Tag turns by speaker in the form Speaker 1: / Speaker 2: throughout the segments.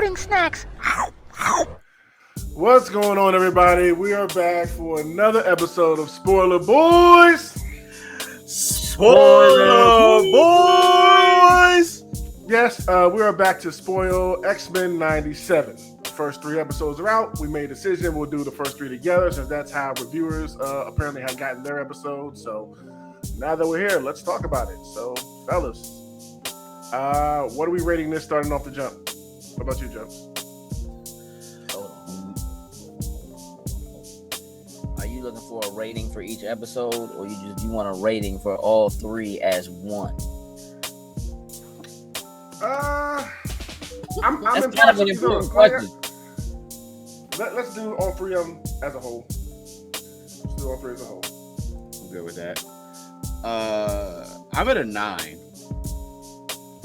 Speaker 1: eating snacks.
Speaker 2: What's going on, everybody? We are back for another episode of Spoiler Boys.
Speaker 3: Spoiler Boys!
Speaker 2: Yes, we are back to spoil X-Men 97. The first 3 episodes are out. We made a decision. We'll do the first 3 together since that's how reviewers apparently have gotten their episodes. So now that we're here, let's talk about it. So, fellas, what are we rating this starting off the jump? What about you, Jumps?
Speaker 3: Are you looking for a rating for each episode, or you want a rating for all 3 as one?
Speaker 2: I'm
Speaker 3: That's kind of an important question.
Speaker 2: Let's do all 3 of them as a whole. Let's do all 3 as a whole.
Speaker 4: I'm good with that. I'm at a 9.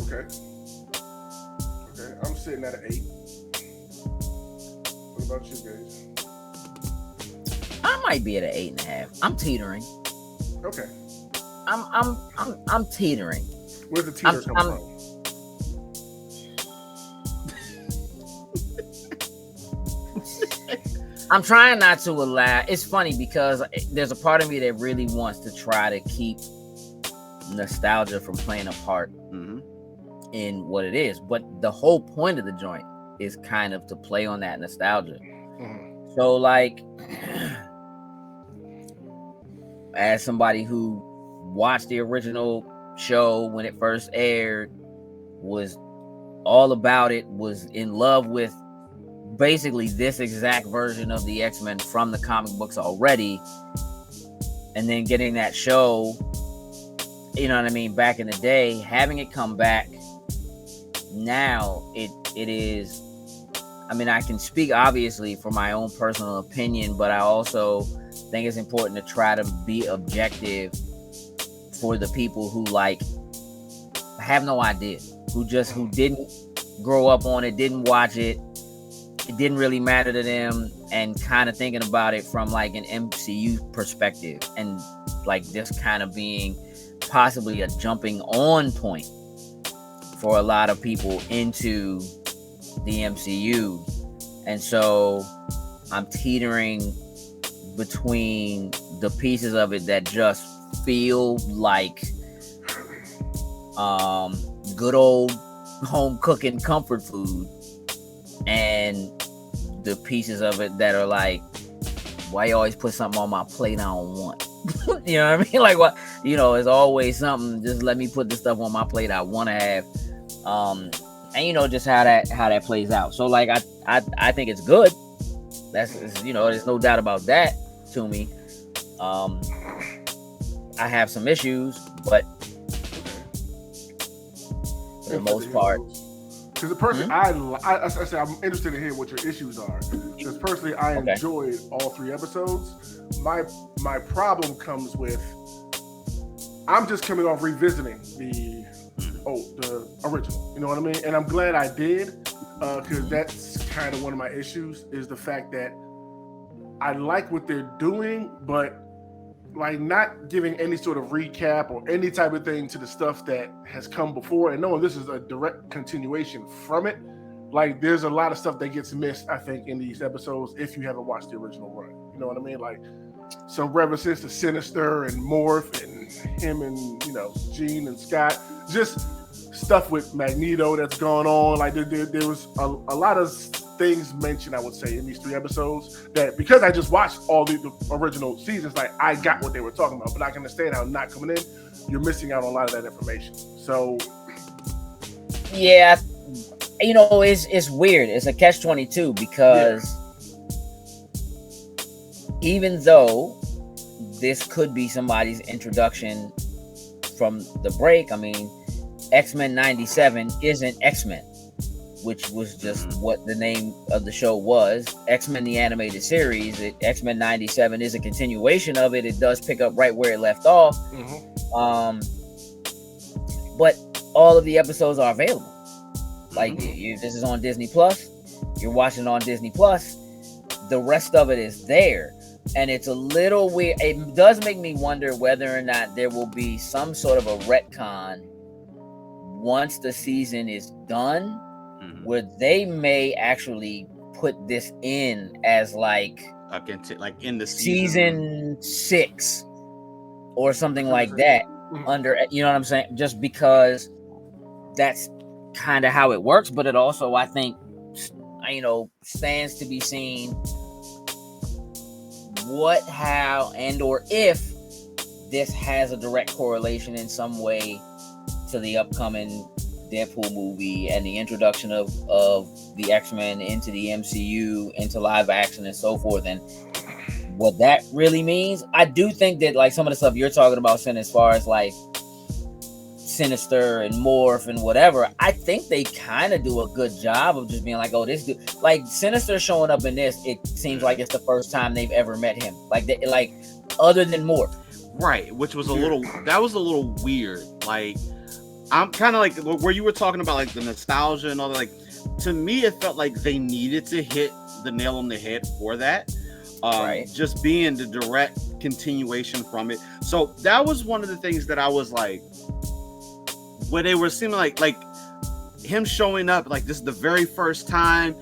Speaker 2: Okay. I'm sitting at an 8. What about you guys?
Speaker 3: I might be at an 8.5. I'm teetering.
Speaker 2: Okay.
Speaker 3: I'm teetering.
Speaker 2: Where's the teeter come from?
Speaker 3: I'm trying not to allow. It's funny because there's a part of me that really wants to try to keep nostalgia from playing a part in what it is. But the whole point of the joint is kind of to play on that nostalgia. Mm-hmm. So, like, as somebody who watched the original show when it first aired, was all about it, was in love with basically this exact version of the X-Men from the comic books already, and then getting that show, you know what I mean, back in the day, having it come back now, it is, I mean, I can speak obviously for my own personal opinion, but I also think it's important to try to be objective for the people who like have no idea, who didn't grow up on it, didn't watch it, it didn't really matter to them, and kind of thinking about it from like an MCU perspective, and like this kind of being possibly a jumping on point for a lot of people into the MCU. And so I'm teetering between the pieces of it that just feel like good old home cooking comfort food, and the pieces of it that are like, why you always put something on my plate I don't want? You know what I mean? Like, what, you know, it's always something, just let me put the stuff on my plate I want to have. And you know, just how that plays out. So like, I think it's good. That's, you know, there's no doubt about that to me. I have some issues, but for the most part,
Speaker 2: because the person I say I'm interested in hearing what your issues are. Because personally, I enjoyed all 3 episodes. My problem comes with, I'm just coming off revisiting the original. You know what I mean? And I'm glad I did, because that's kind of one of my issues, is the fact that I like what they're doing, but like not giving any sort of recap or any type of thing to the stuff that has come before, and knowing this is a direct continuation from it. Like, there's a lot of stuff that gets missed, I think, in these episodes if you haven't watched the original run. You know what I mean? Like, some references to Sinister and Morph and him and, you know, Jean and Scott. Just stuff with Magneto that's going on. Like, there was a lot of things mentioned, I would say, in these 3 episodes that, because I just watched all the original seasons, like, I got what they were talking about. But I can understand how not coming in, you're missing out on a lot of that information. So,
Speaker 3: yeah, you know, it's weird. It's a catch-22 because even though this could be somebody's introduction from the break, I mean, X-Men 97 isn't X-Men, which was just what the name of the show was. X-Men the Animated Series, X-Men 97 is a continuation of it. It does pick up right where it left off. But all of the episodes are available. Like, if this is on Disney Plus, you're watching it on Disney Plus. The rest of it is there. And it's a little weird. It does make me wonder whether or not there will be some sort of a retcon once the season is done, where they may actually put this in as like
Speaker 4: in the
Speaker 3: season 6 or something like that under, you know what I'm saying? Just because that's kind of how it works, but it also, I think, stands to be seen what, how, and or if this has a direct correlation in some way to the upcoming Deadpool movie and the introduction of the X-Men into the MCU, into live action and so forth, and what that really means. I do think that like some of the stuff you're talking about, Sin, as far as like Sinister and Morph and whatever, I think they kind of do a good job of just being like, oh, this dude, like Sinister showing up in this, it seems like it's the first time they've ever met him, like other than Morph,
Speaker 4: right? Which was a little weird. Like, I'm kind of like where you were talking about like the nostalgia and all that. Like, to me, it felt like they needed to hit the nail on the head for that. Right. Just being the direct continuation from it. So that was one of the things that I was like, where they were seeming like him showing up, like this is the very first time,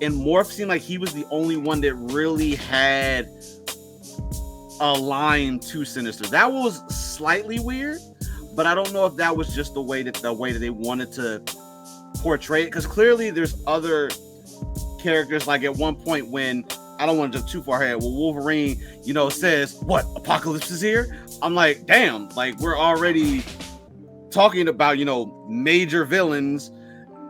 Speaker 4: and Morph seemed like he was the only one that really had a line to Sinister. That was slightly weird, but I don't know if that was just the way that they wanted to portray it, because clearly there's other characters. Like at one point when, I don't want to jump too far ahead, well, Wolverine, says, what, Apocalypse is here? I'm like, damn, like we're already talking about, major villains.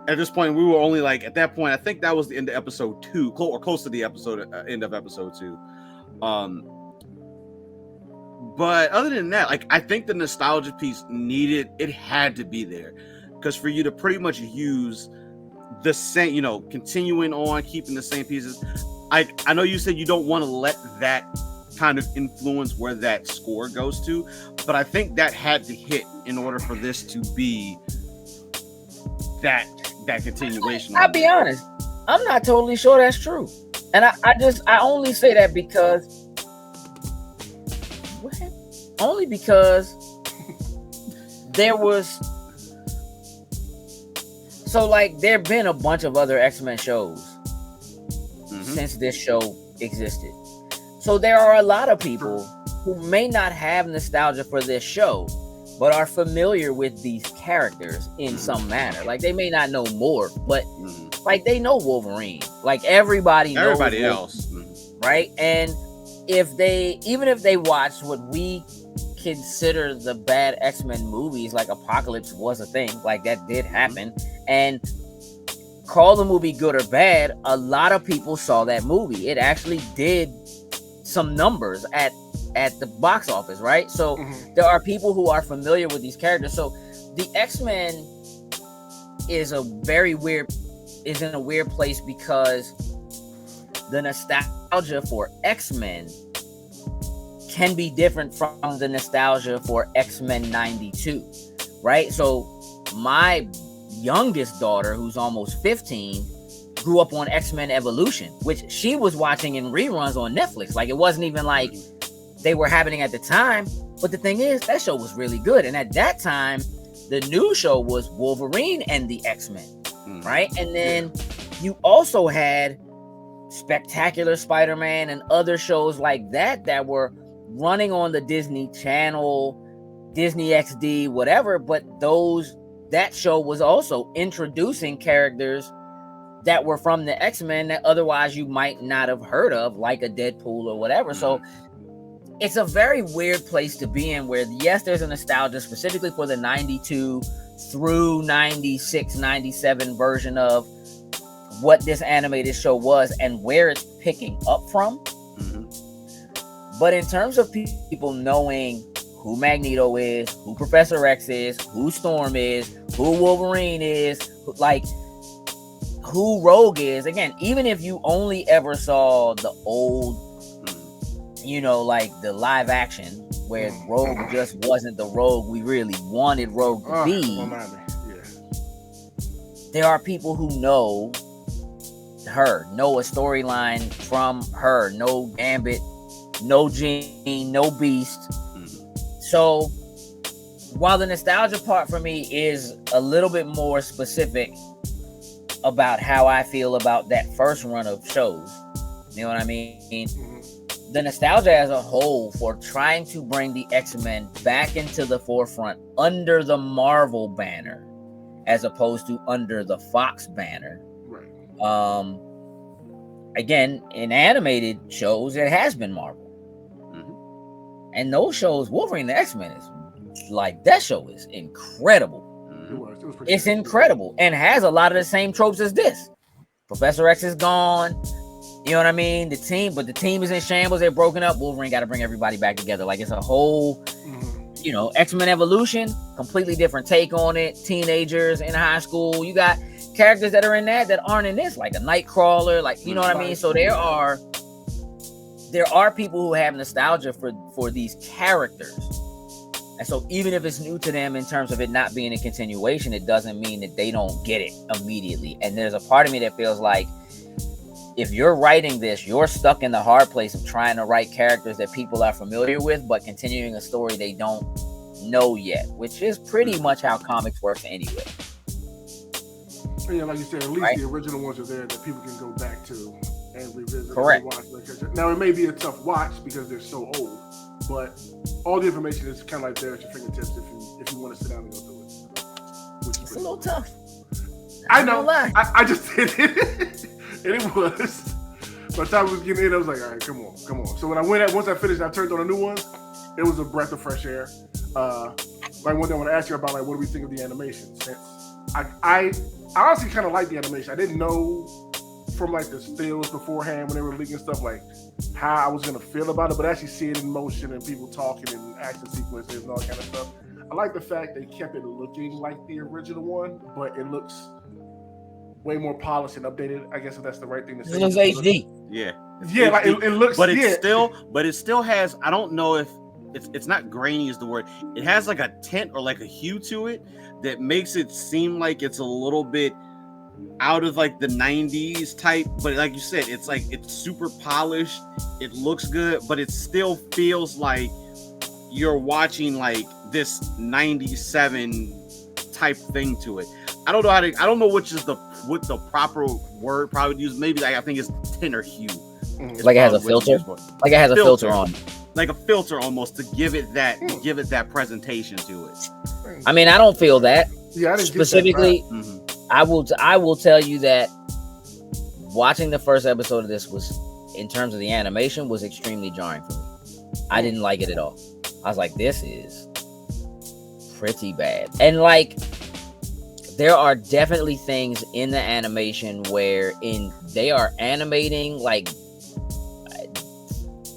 Speaker 4: At this point, we were only like, at that point, I think that was the end of episode 2, or close to the end of episode 2. But other than that, like, I think the nostalgia piece had to be there, because for you to pretty much use the same, continuing on, keeping the same pieces. I know you said you don't want to let that kind of influence where that score goes to, but I think that had to hit in order for this to be that continuation.
Speaker 3: I'll be honest, I'm not totally sure that's true, and I only say that because there was there've been a bunch of other X-Men shows since this show existed. So there are a lot of people who may not have nostalgia for this show, but are familiar with these characters in some manner. Like they may not know more, but like they know Wolverine. Like everybody knows
Speaker 4: else,
Speaker 3: right? And even if they watched what we consider the bad X-Men movies, like Apocalypse was a thing, like that did happen, and call the movie good or bad, a lot of people saw that movie. It actually did some numbers at the box office, right? So there are people who are familiar with these characters. So the X-Men is in a weird place, because the nostalgia for X-Men can be different from the nostalgia for X-Men 92, right? So my youngest daughter, who's almost 15, grew up on X-Men Evolution, which she was watching in reruns on Netflix. Like it wasn't even like they were happening at the time, but the thing is, that show was really good. And at that time, the new show was Wolverine and the X-Men, right? And then you also had Spectacular Spider-Man and other shows like that were running on the Disney Channel, Disney XD, whatever, but that show was also introducing characters that were from the X-Men that otherwise you might not have heard of, like a Deadpool or whatever. So it's a very weird place to be in, where yes, there's a nostalgia specifically for the 92 through 96, 97 version of what this animated show was and where it's picking up from. But in terms of people knowing who Magneto is, who Professor X is, who Storm is, who Wolverine is, who Rogue is, again, even if you only ever saw the old, like the live action where Rogue just wasn't the Rogue we really wanted Rogue to be, there are people who know her, know a storyline from her, know Gambit, no Jean, no Beast. So while the nostalgia part for me is a little bit more specific about how I feel about that first run of shows. You know what I mean?
Speaker 2: Mm-hmm.
Speaker 3: The nostalgia as a whole for trying to bring the X-Men back into the forefront under the Marvel banner, as opposed to under the Fox banner.
Speaker 2: Right.
Speaker 3: Again, in animated shows, it has been Marvel. And those shows, Wolverine and the X-Men, is like, that show is incredible.
Speaker 2: It was pretty
Speaker 3: it's incredible and has a lot of the same tropes as this. Professor X is gone. You know what I mean? The team is in shambles. They're broken up. Wolverine got to bring everybody back together. Like, it's a whole, you know, X-Men Evolution, completely different take on it. Teenagers in high school. You got characters that are in that aren't in this, like a Nightcrawler. Like, you know what I mean? So there are people who have nostalgia for these characters. And so even if it's new to them in terms of it not being a continuation, it doesn't mean that they don't get it immediately. And there's a part of me that feels like if you're writing this, you're stuck in the hard place of trying to write characters that people are familiar with, but continuing a story they don't know yet, which is pretty much how comics work anyway.
Speaker 2: Yeah, like you said, at least the original ones are there that people can go back to and revisit.
Speaker 3: Correct.
Speaker 2: And watch. Now, it may be a tough watch because they're so old, but all the information is kind of like there at your fingertips if you want to sit down and go through it.
Speaker 3: It's a little tough.
Speaker 2: I know. I just did it. And it was. By the time I was getting in, I was like, all right, come on. So when once I finished, I turned on the new ones. It was a breath of fresh air. Like one thing I want to ask you about, like, what do we think of the animation? Since I honestly kind of like the animation. I didn't know from like the stills beforehand when they were leaking stuff, like how I was gonna feel about it, but actually see it in motion and people talking and action sequences and all that kind of stuff. I like the fact they kept it looking like the original one, but it looks way more polished and updated. I guess if that's the right thing to say.
Speaker 3: It looks HD.
Speaker 4: Yeah.
Speaker 2: Yeah, like it looks.
Speaker 4: But it still has. I don't know if it's not grainy is the word. It has like a tint or like a hue to it that makes it seem like it's a little bit out of like the 90s type, but like you said, it's like it's super polished, it looks good, but it still feels like you're watching like this 97 type thing to it. I don't know what the proper word probably to use. Maybe like I think it's tint or hue.
Speaker 3: Like it has a filter. Like it has a filter on.
Speaker 4: Like a filter almost to give it that presentation to it.
Speaker 3: I mean, I don't feel that.
Speaker 2: Yeah, I didn't
Speaker 3: specifically.
Speaker 2: Get that
Speaker 3: I will tell you that watching the first episode of this was, in terms of the animation, was extremely jarring for me. I didn't like it at all. I was like, this is pretty bad. And like, there are definitely things in the animation where they are animating like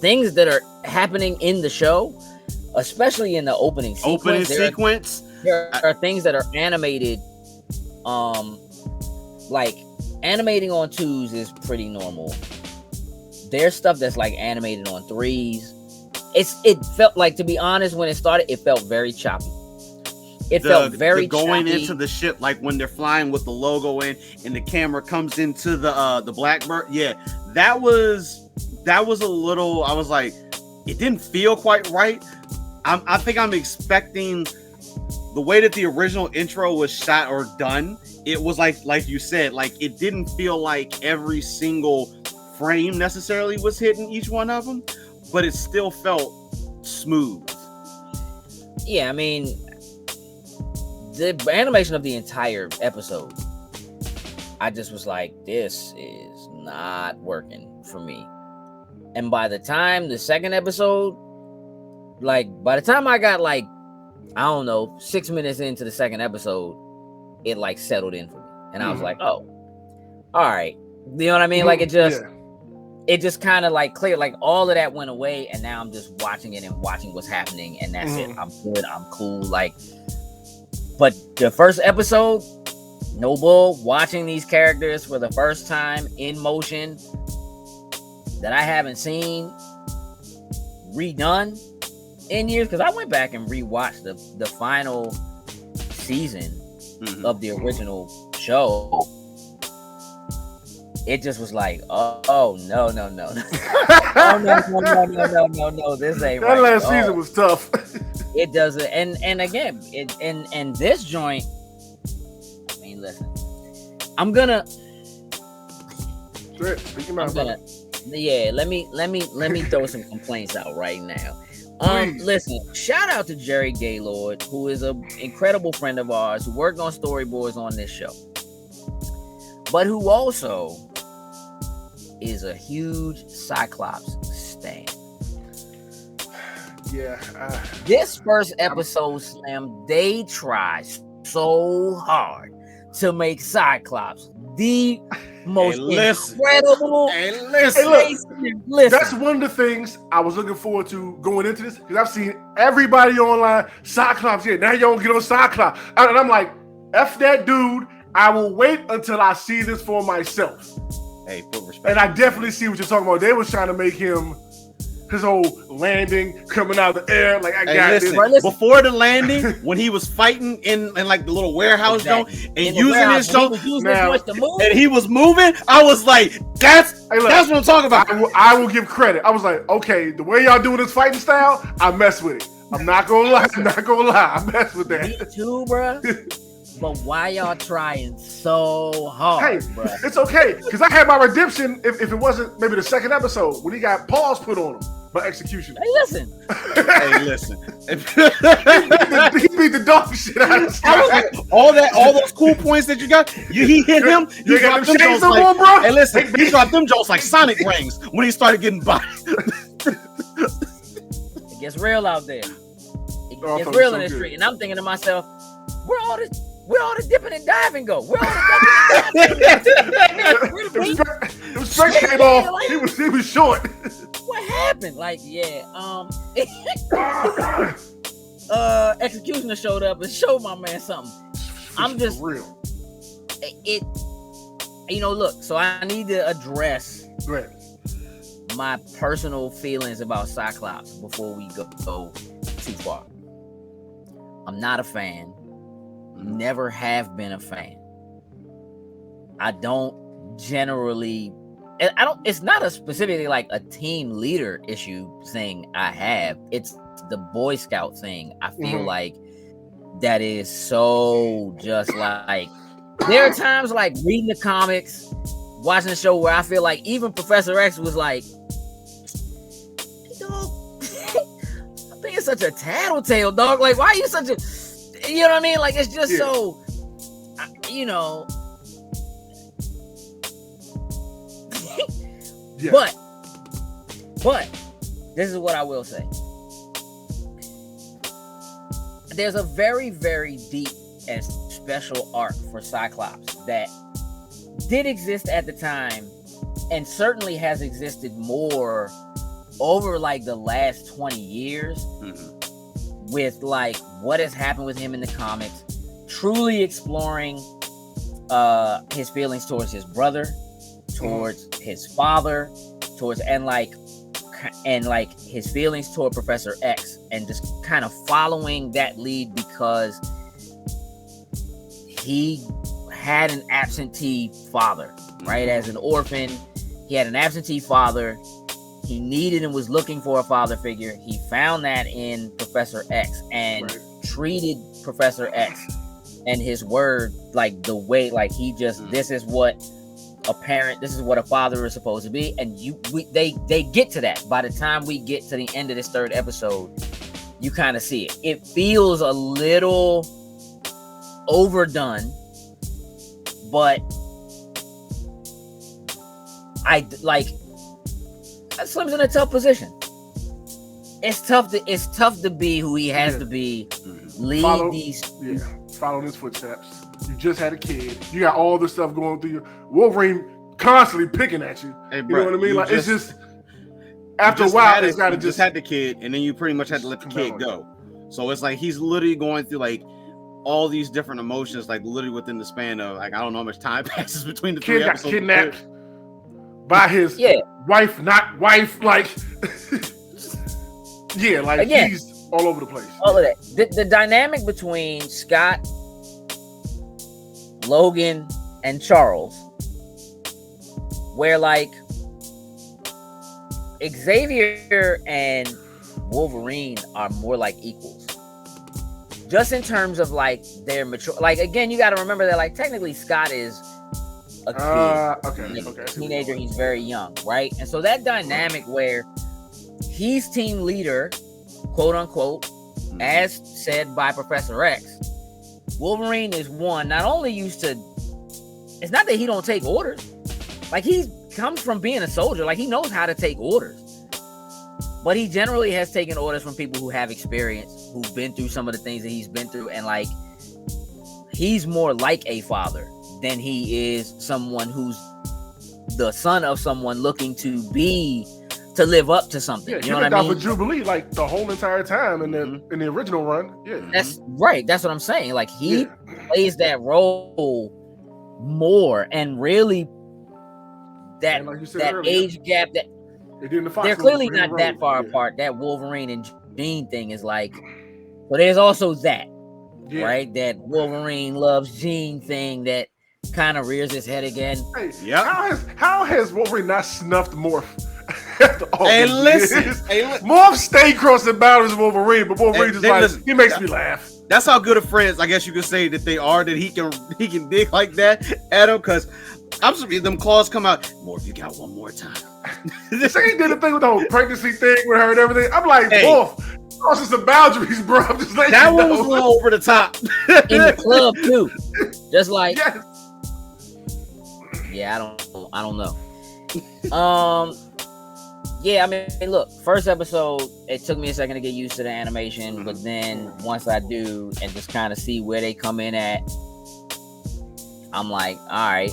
Speaker 3: things that are happening in the show, especially in the opening sequence. There are things that are animated. Like animating on 2s is pretty normal. There's stuff that's like animated on 3s. It felt like, to be honest, when it started, it felt very choppy. It felt very
Speaker 4: going
Speaker 3: choppy.
Speaker 4: Into the ship, like when they're flying with the logo in, and the camera comes into the Blackbird. Yeah, that was a little. I was like, it didn't feel quite right. I think I'm expecting the way that the original intro was shot or done. It was like you said, like it didn't feel like every single frame necessarily was hitting each one of them, but it still felt smooth.
Speaker 3: Yeah, I mean, the animation of the entire episode, I just was like, this is not working for me. And by the time the second episode, by the time I got I don't know, 6 minutes into the second episode, it like settled in for me. And I was like, oh, all right. You know what I mean? Like it just kind of like cleared, like all of that went away. And now I'm just watching it and watching what's happening. And that's it. I'm good. I'm cool. But the first episode, no bull, watching these characters for the first time in motion that I haven't seen redone in years, because I went back and rewatched the final season of the original show. It just was like, oh no. Oh no, this ain't right.
Speaker 2: That last season was tough.
Speaker 3: It doesn't, and again, and this joint, I mean, listen, I'm gonna. Let me throw some complaints out right now. Listen, shout out to Jerry Gaylord, who is an incredible friend of ours who worked on storyboards on this show, but who also is a huge Cyclops stan.
Speaker 2: Yeah.
Speaker 3: This first episode, Slim, they try so hard to make Cyclops the most incredible.
Speaker 2: Listen. That's one of the things I was looking forward to going into this, because I've seen everybody online, Cyclops. Yeah, now you don't get on Cyclops. And I'm like, F that dude. I will wait until I see this for myself.
Speaker 4: Hey, put respect.
Speaker 2: And I definitely see what you're talking about. They was trying to make him his whole landing coming out of the air. Like, I got this.
Speaker 4: Before the landing, when he was fighting in like the little warehouse zone and using his show, and he was moving, I was like, that's what I'm talking about.
Speaker 2: I will give credit. I was like, okay, the way y'all doing this fighting style, I mess with it. I'm not gonna lie. I mess with that.
Speaker 3: Me too, bro. But why y'all trying so hard, bro?
Speaker 2: It's okay, because I had my redemption if it wasn't maybe the second episode when he got paws put on him by execution.
Speaker 3: Hey, listen.
Speaker 2: He beat the dog shit out of Scott.
Speaker 4: All those cool points that you got, he hit him. You got them jokes like, bro. Hey, listen, he dropped them jokes like Sonic rings when he started getting bodied.
Speaker 3: It gets real out there. It gets real in the street, and I'm thinking to myself, where all the dipping and diving go? Where all the
Speaker 2: it was straight came off. He was short.
Speaker 3: What happened? Like, Executioner showed up and showed my man something. I'm just
Speaker 2: real.
Speaker 3: Look, so I need to address my personal feelings about Cyclops before we go too far. I'm not a fan. Never have been a fan. I don't generally. It's not a specifically like a team leader issue thing I have. It's the Boy Scout thing. I feel like that is so just like. There are times like reading the comics, watching the show where I feel like even Professor X was like, dog, I'm being such a tattletale, dog. Like, why are you such a. You know what I mean? Like, it's just so, But this is what I will say. There's a very, very deep and special arc for Cyclops that did exist at the time and certainly has existed more over like the last 20 years. With like what has happened with him in the comics, truly exploring his feelings towards his brother, towards his father, and his feelings toward Professor X, and just kind of following that lead because he had an absentee father, right? As an orphan, he had an absentee father. He needed and was looking for a father figure. He found that in Professor X and treated Professor X and his word like the way, like he just, this is what a father is supposed to be. And they get to that. By the time we get to the end of this third episode, you kind of see it. It feels a little overdone, but Slim's in a tough position. It's tough to be who he has to be. Follow his
Speaker 2: footsteps. You just had a kid. You got all this stuff going through you. Wolverine constantly picking at you.
Speaker 4: Hey,
Speaker 2: bro, you know what I mean? Like, it's just after a while, it's got to just
Speaker 4: had the kid, and then you pretty much had to let the kid go. So it's like he's literally going through like all these different emotions, like literally within the span of like I don't know how much time passes between the
Speaker 2: kid
Speaker 4: three episodes.
Speaker 2: Got kidnapped by his wife, not wife, like again, he's all over the place.
Speaker 3: All of that. The dynamic between Scott, Logan, and Charles, where like Xavier and Wolverine are more like equals. Just in terms of like their mature, like again, you got to remember that like technically Scott is a kid.
Speaker 2: Okay.
Speaker 3: Teenager, he's very young, right? And so that dynamic where he's team leader, quote unquote, as said by Professor X, Wolverine is one not only used to, it's not that he don't take orders, like he comes from being a soldier, like he knows how to take orders, but he generally has taken orders from people who have experience, who've been through some of the things that he's been through, and like he's more like a father than he is someone who's the son of someone looking to live up to something.
Speaker 2: Yeah,
Speaker 3: you know what I mean?
Speaker 2: For Jubilee like the whole entire time in the original run. Yeah,
Speaker 3: that's right. That's what I'm saying. Like he plays that role more, and really that
Speaker 2: like you said
Speaker 3: that
Speaker 2: earlier,
Speaker 3: age gap that they're clearly not that far apart. That Wolverine and Jean thing is like, but there's also that right, that Wolverine loves Jean thing that kind of rears its head again.
Speaker 2: Hey, how has Wolverine not snuffed Morph?
Speaker 4: Hey, listen.
Speaker 2: Morph stay crossing boundaries with Wolverine, but Wolverine he makes me laugh.
Speaker 4: That's how good of friends, I guess you could say, that they are, that he can dig like that at him, because I'm surprised them claws come out. Morph, you got one more time.
Speaker 2: Say he did the thing with the whole pregnancy thing with her and everything. I'm like, Morph, crossing some boundaries, bro. I'm just like,
Speaker 4: that one was a little over the top.
Speaker 3: In the club too. Just like I don't know. Yeah, I mean, look, first episode, it took me a second to get used to the animation, but then once I do and just kind of see where they come in at, I'm like, all right,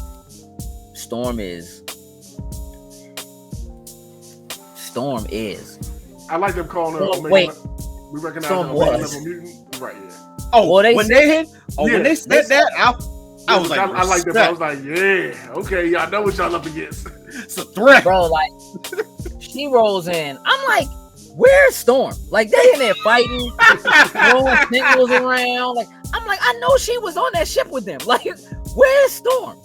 Speaker 3: Storm is.
Speaker 2: I like them calling her.
Speaker 3: Wait,
Speaker 2: we recognize
Speaker 3: Storm
Speaker 2: her
Speaker 3: was.
Speaker 2: Mutant. Right, yeah.
Speaker 4: Oh, well, when they said that, I was like,
Speaker 2: I like that. I was like, yeah, okay, y'all know what y'all up against.
Speaker 4: It's a threat,
Speaker 3: bro. Like, she rolls in. I'm like, where's Storm? Like, they in there fighting, throwing signals around. Like, I'm like, I know she was on that ship with them. Like, where's Storm?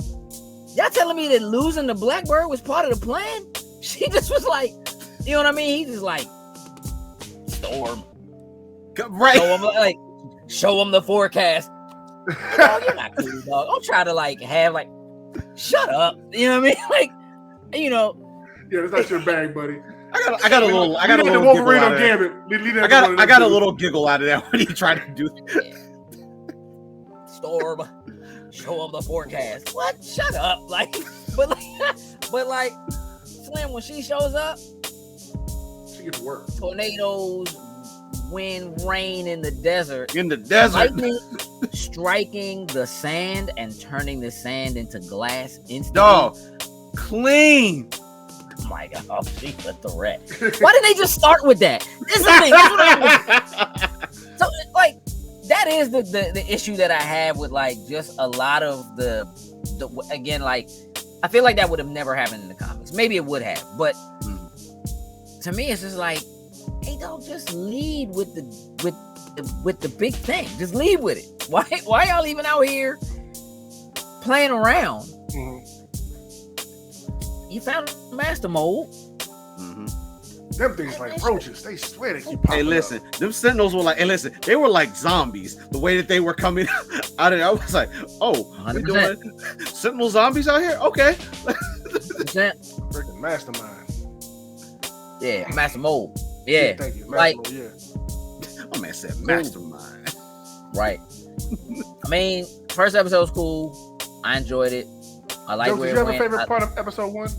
Speaker 3: Y'all telling me that losing the Blackbird was part of the plan? She just was like, you know what I mean? He just like, Storm,
Speaker 4: right?
Speaker 3: Show him the forecast. Dog, you're not cool, dog. Don't try to like have like, shut up. You know what I mean? Like, you know.
Speaker 2: Yeah, that's not your bag, buddy.
Speaker 4: I got a little
Speaker 2: Wolverine on Gambit.
Speaker 4: I got a little giggle out of that when he tried to do that.
Speaker 3: Yeah. Storm, show him the forecast. What? Shut up. Like, but Slim, when she shows up,
Speaker 2: she gets work.
Speaker 3: Tornadoes, wind, rain in the desert.
Speaker 4: Lightning
Speaker 3: striking the sand and turning the sand into glass instantly.
Speaker 4: Dog, clean.
Speaker 3: Oh my God, she's a threat. Why didn't they just start with that? This is the thing. That's what I mean. So, like, that is the issue that I have with like just a lot of the again, like, I feel like that would have never happened in the comics. Maybe it would have, but to me, it's just like, hey, dog, just lead with the big thing. Just lead with it. Why y'all even out here playing around? You found Master Mold.
Speaker 2: Them things like roaches. They swear they keep popping.
Speaker 4: Hey, listen, them Sentinels were like, they were like zombies. The way that they were coming out of there, I was like, oh, we doing Sentinel zombies out here? Okay.
Speaker 2: Freaking Mastermind.
Speaker 3: Yeah, Master Mold. Yeah.
Speaker 2: Thank you.
Speaker 3: Like,
Speaker 2: Mold, yeah.
Speaker 4: My man said Mastermind.
Speaker 3: Right. I mean, first episode was cool. I enjoyed it. I like where it went.
Speaker 2: Did you have a favorite part of episode 1?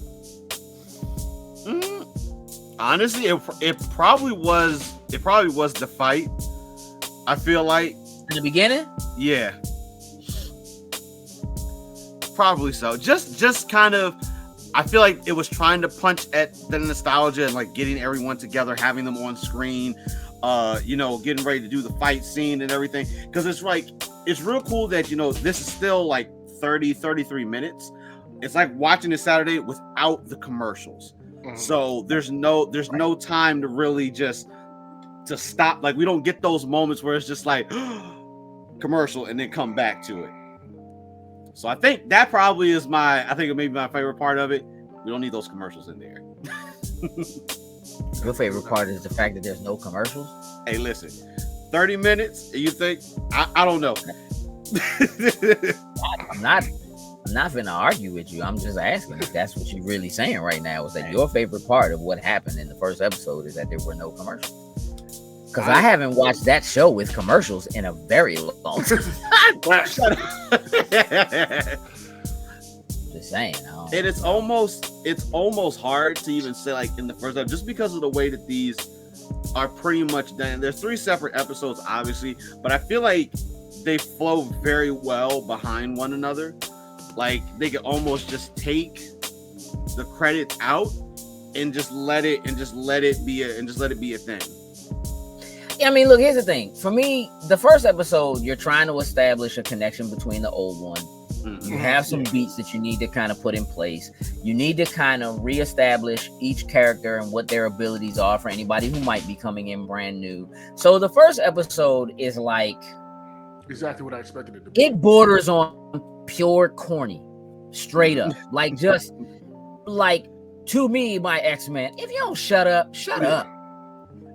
Speaker 4: Honestly, it probably was the fight. I feel like
Speaker 3: in the beginning.
Speaker 4: Yeah, probably so. Just kind of. I feel like it was trying to punch at the nostalgia and like getting everyone together, having them on screen. Getting ready to do the fight scene and everything. Because it's like it's real cool that this is still like 33 minutes. It's like watching it Saturday without the commercials. So there's no time to really just to stop. Like, we don't get those moments where it's just like commercial and then come back to it. So I think that probably is maybe my favorite part of it. We don't need those commercials in there.
Speaker 3: Your favorite part is the fact that there's no commercials?
Speaker 4: Hey, listen, 30 minutes, and you think I don't know.
Speaker 3: I'm not not gonna argue with you. I'm just asking if that's what you're really saying right now. Is that your favorite part of what happened in the first episode is that there were no commercials? Because I haven't watched that show with commercials in a very long time. Just saying.
Speaker 4: And it's almost hard to even say like in the first episode, just because of the way that these are pretty much done. There's 3 separate episodes, obviously, but I feel like they flow very well behind one another. Like they could almost just take the credits out and just let it be a thing.
Speaker 3: Yeah, I mean, look, here's the thing. For me, the first episode, you're trying to establish a connection between the old one. Mm-hmm. You have some beats that you need to kind of put in place. You need to kind of reestablish each character and what their abilities are for anybody who might be coming in brand new. So the first episode is like
Speaker 2: exactly what I expected it to be.
Speaker 3: It borders on pure corny, straight up. Like just like to me, my X-Men. If you don't shut up, shut up.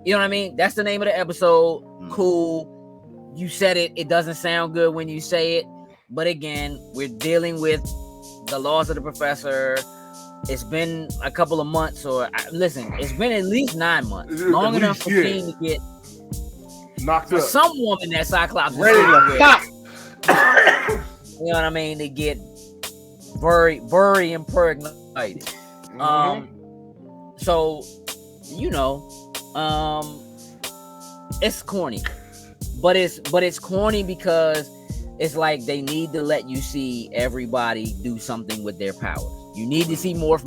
Speaker 3: You know what I mean? That's the name of the episode. Cool. You said it. It doesn't sound good when you say it. But again, we're dealing with the laws of the professor. It's been a couple of months, listen, it's been at least 9 months. Long enough for me to get
Speaker 2: knocked
Speaker 3: for
Speaker 2: up.
Speaker 3: Some woman that Cyclops
Speaker 2: ready to pop.
Speaker 3: You know what I mean? To get very impregnated. So, you know, it's corny. But it's corny because it's like they need to let you see everybody do something with their powers. You need to see Morph.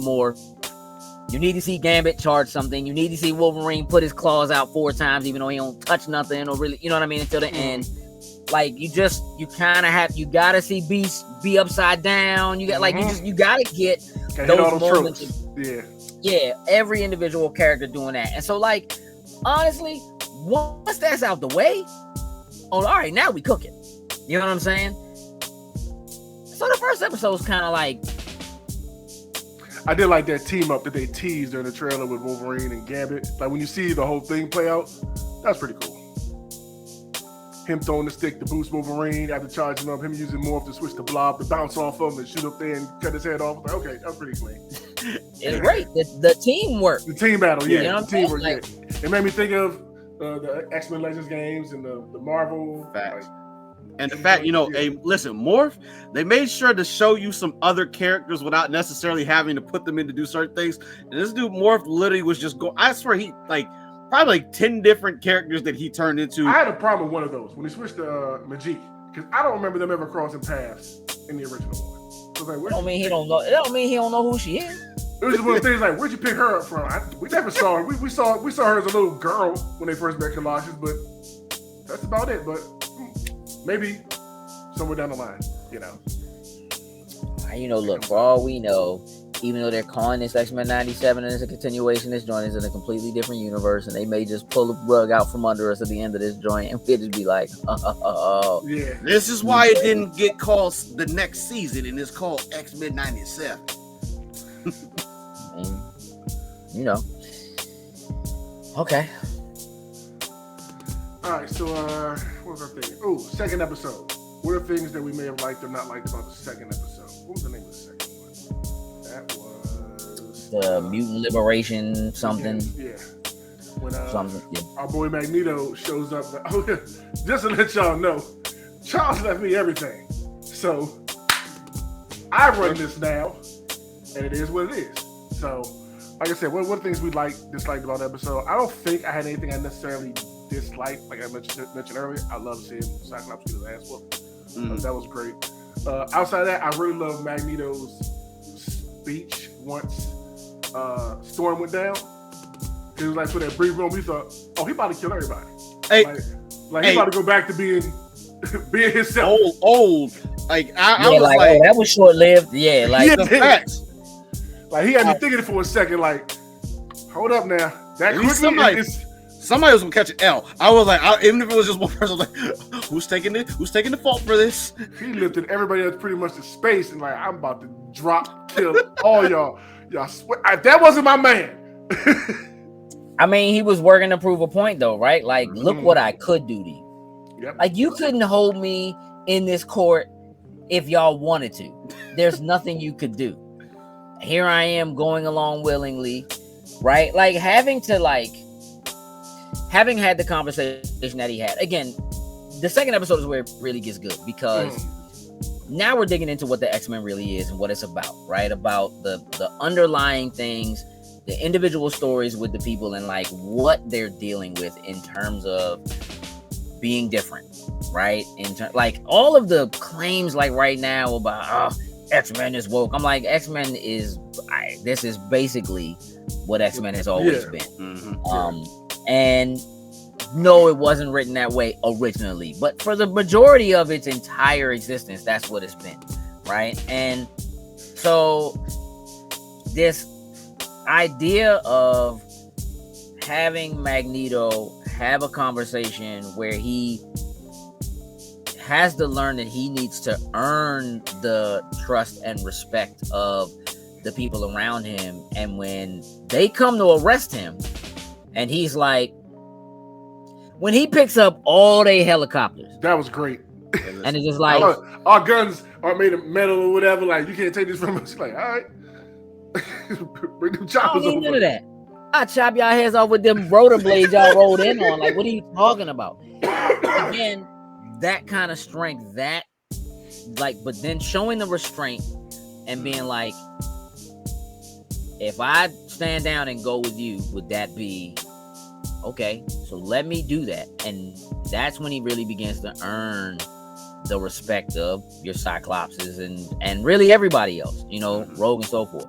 Speaker 3: You need to see Gambit charge something. You need to see Wolverine put his claws out 4 times, even though he don't touch nothing or really, you know what I mean, until the end. Like you gotta see Beast be upside down. You got you gotta get those moments. Yeah, every individual character doing that. And so like, honestly, once that's out the way, all right, now we cook it. You know what I'm saying? So the first episode was kind of like,
Speaker 2: I did like that team up that they teased during the trailer with Wolverine and Gambit. Like when you see the whole thing play out, that's pretty cool. Him throwing the stick to boost Wolverine after charging up, him using Morph to switch the Blob to bounce off of him and shoot up there and cut his head off. Like, okay, that's pretty clean.
Speaker 3: It's great. The teamwork.
Speaker 2: The team battle, yeah.
Speaker 3: You know
Speaker 2: the teamwork, like, yeah. It made me think of the X-Men Legends games and the Marvel.
Speaker 4: Facts. And the fact, hey, listen, Morph, they made sure to show you some other characters without necessarily having to put them in to do certain things. And this dude, Morph, literally was just going, I swear he, probably 10 different characters that he turned into.
Speaker 2: I had a problem with one of those when he switched to Majik, because I don't remember them ever crossing paths in the original one. So like,
Speaker 3: don't mean he don't know. It don't mean he don't know who she is.
Speaker 2: It was just one of the things like, where'd you pick her up from? We never saw her. We saw her as a little girl when they first met Colossus, but that's about it. But maybe somewhere down the line,
Speaker 3: Look, for all we know, even though they're calling this X-Men 97 and it's a continuation, this joint is in a completely different universe, and they may just pull the rug out from under us at the end of this joint, and we'll just be like,
Speaker 2: yeah.
Speaker 4: This is why it didn't get called the next season, and it's called X-Men 97.
Speaker 3: Okay.
Speaker 2: All right, so what was our thing? Oh, second episode. What are things that we may have liked or not liked about the second episode? What was the name of the second one? That was
Speaker 3: the Mutant Liberation something.
Speaker 2: Yeah. When our boy Magneto shows up. Just to let y'all know, Charles left me everything. So I run this now, and it is what it is. So, like I said, what are things we disliked about the episode? I don't think I had anything I necessarily disliked. Like I mentioned earlier, I love seeing Cyclops get his ass whooped. That was great. Outside of that, I really love Magneto's speech once Storm went down. It was like for that brief moment, we thought, oh, he about to kill everybody. He about to go back to being himself.
Speaker 4: Old. I was like,
Speaker 3: that was short lived. Yeah,
Speaker 2: facts. Like he had me thinking for a second. Like, hold up now. That quickly
Speaker 4: somebody was gonna catch an L. I was like, even if it was just one person, I was like, who's taking the fault for this?
Speaker 2: He lifted everybody else pretty much to space, and like, I'm about to kill all y'all. Y'all swear, that wasn't my man.
Speaker 3: I mean, he was working to prove a point, though, right? Like, look what I could do to you.
Speaker 2: Yep.
Speaker 3: Like, you couldn't hold me in this court if y'all wanted to. There's nothing you could do. Here I am going along willingly, right? Like having had the conversation that he had. Again, the second episode is where it really gets good because now we're digging into what the X-Men really is and what it's about, right? About the underlying things, the individual stories with the people and like what they're dealing with in terms of being different, right? Like all of the claims like right now about X-Men is woke. I'm like, X-Men is this is basically what X-Men has always been. Mm-hmm. And no, it wasn't written that way originally, but for the majority of its entire existence, that's what it's been, right? And so this idea of having Magneto have a conversation where he has to learn that he needs to earn the trust and respect of the people around him, and when they come to arrest him and he's like, when he picks up all they helicopters,
Speaker 2: that was great.
Speaker 3: And it's just like
Speaker 2: our guns are made of metal or whatever. Like you can't take this from us. Like, all right, bring them choppers over.
Speaker 3: None of that. I chop y'all heads off with them rotor blades y'all rolled in on. Like, what are you talking about? Again, that kind of strength. That but then showing the restraint and being like, if I stand down and go with you, would that be okay? So let me do that. And that's when he really begins to earn the respect of your Cyclopses and really everybody else, Rogue and so forth.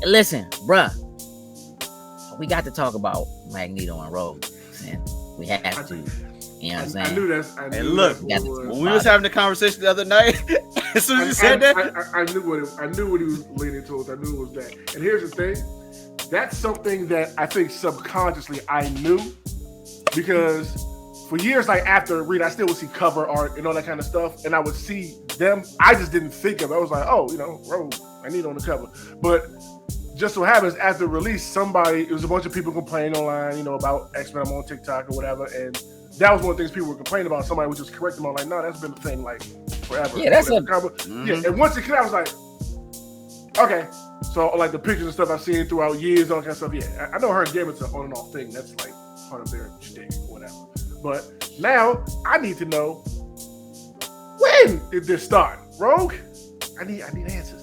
Speaker 3: Listen, bruh, we got to talk about Magneto and Rogue, man. We have to. You know what I'm saying?
Speaker 2: I knew that.
Speaker 4: And look, when we was having the conversation the other night, as soon as you said that,
Speaker 2: I knew what he was leaning towards. I knew it was that. And here's the thing: that's something that I think subconsciously I knew, because for years, like after read, I still would see cover art and all that kind of stuff, and I would see them. I just didn't think of it. I was like, oh, Rogue, Magneto on the cover, but. Just so happens after release, it was a bunch of people complaining online, about X-Men on TikTok or whatever, and that was one of the things people were complaining about. Somebody would just correct them on like, no, that's been the thing like forever.
Speaker 3: Yeah, that's
Speaker 2: cover. Mm-hmm. Yeah, and once it came out, I was like, okay. So like the pictures and stuff I've seen throughout years, all that kind of stuff. Yeah, I know her and Gambit's an on and off thing. That's like part of their shtick or whatever. But now I need to know, when did this start, Rogue? I need answers.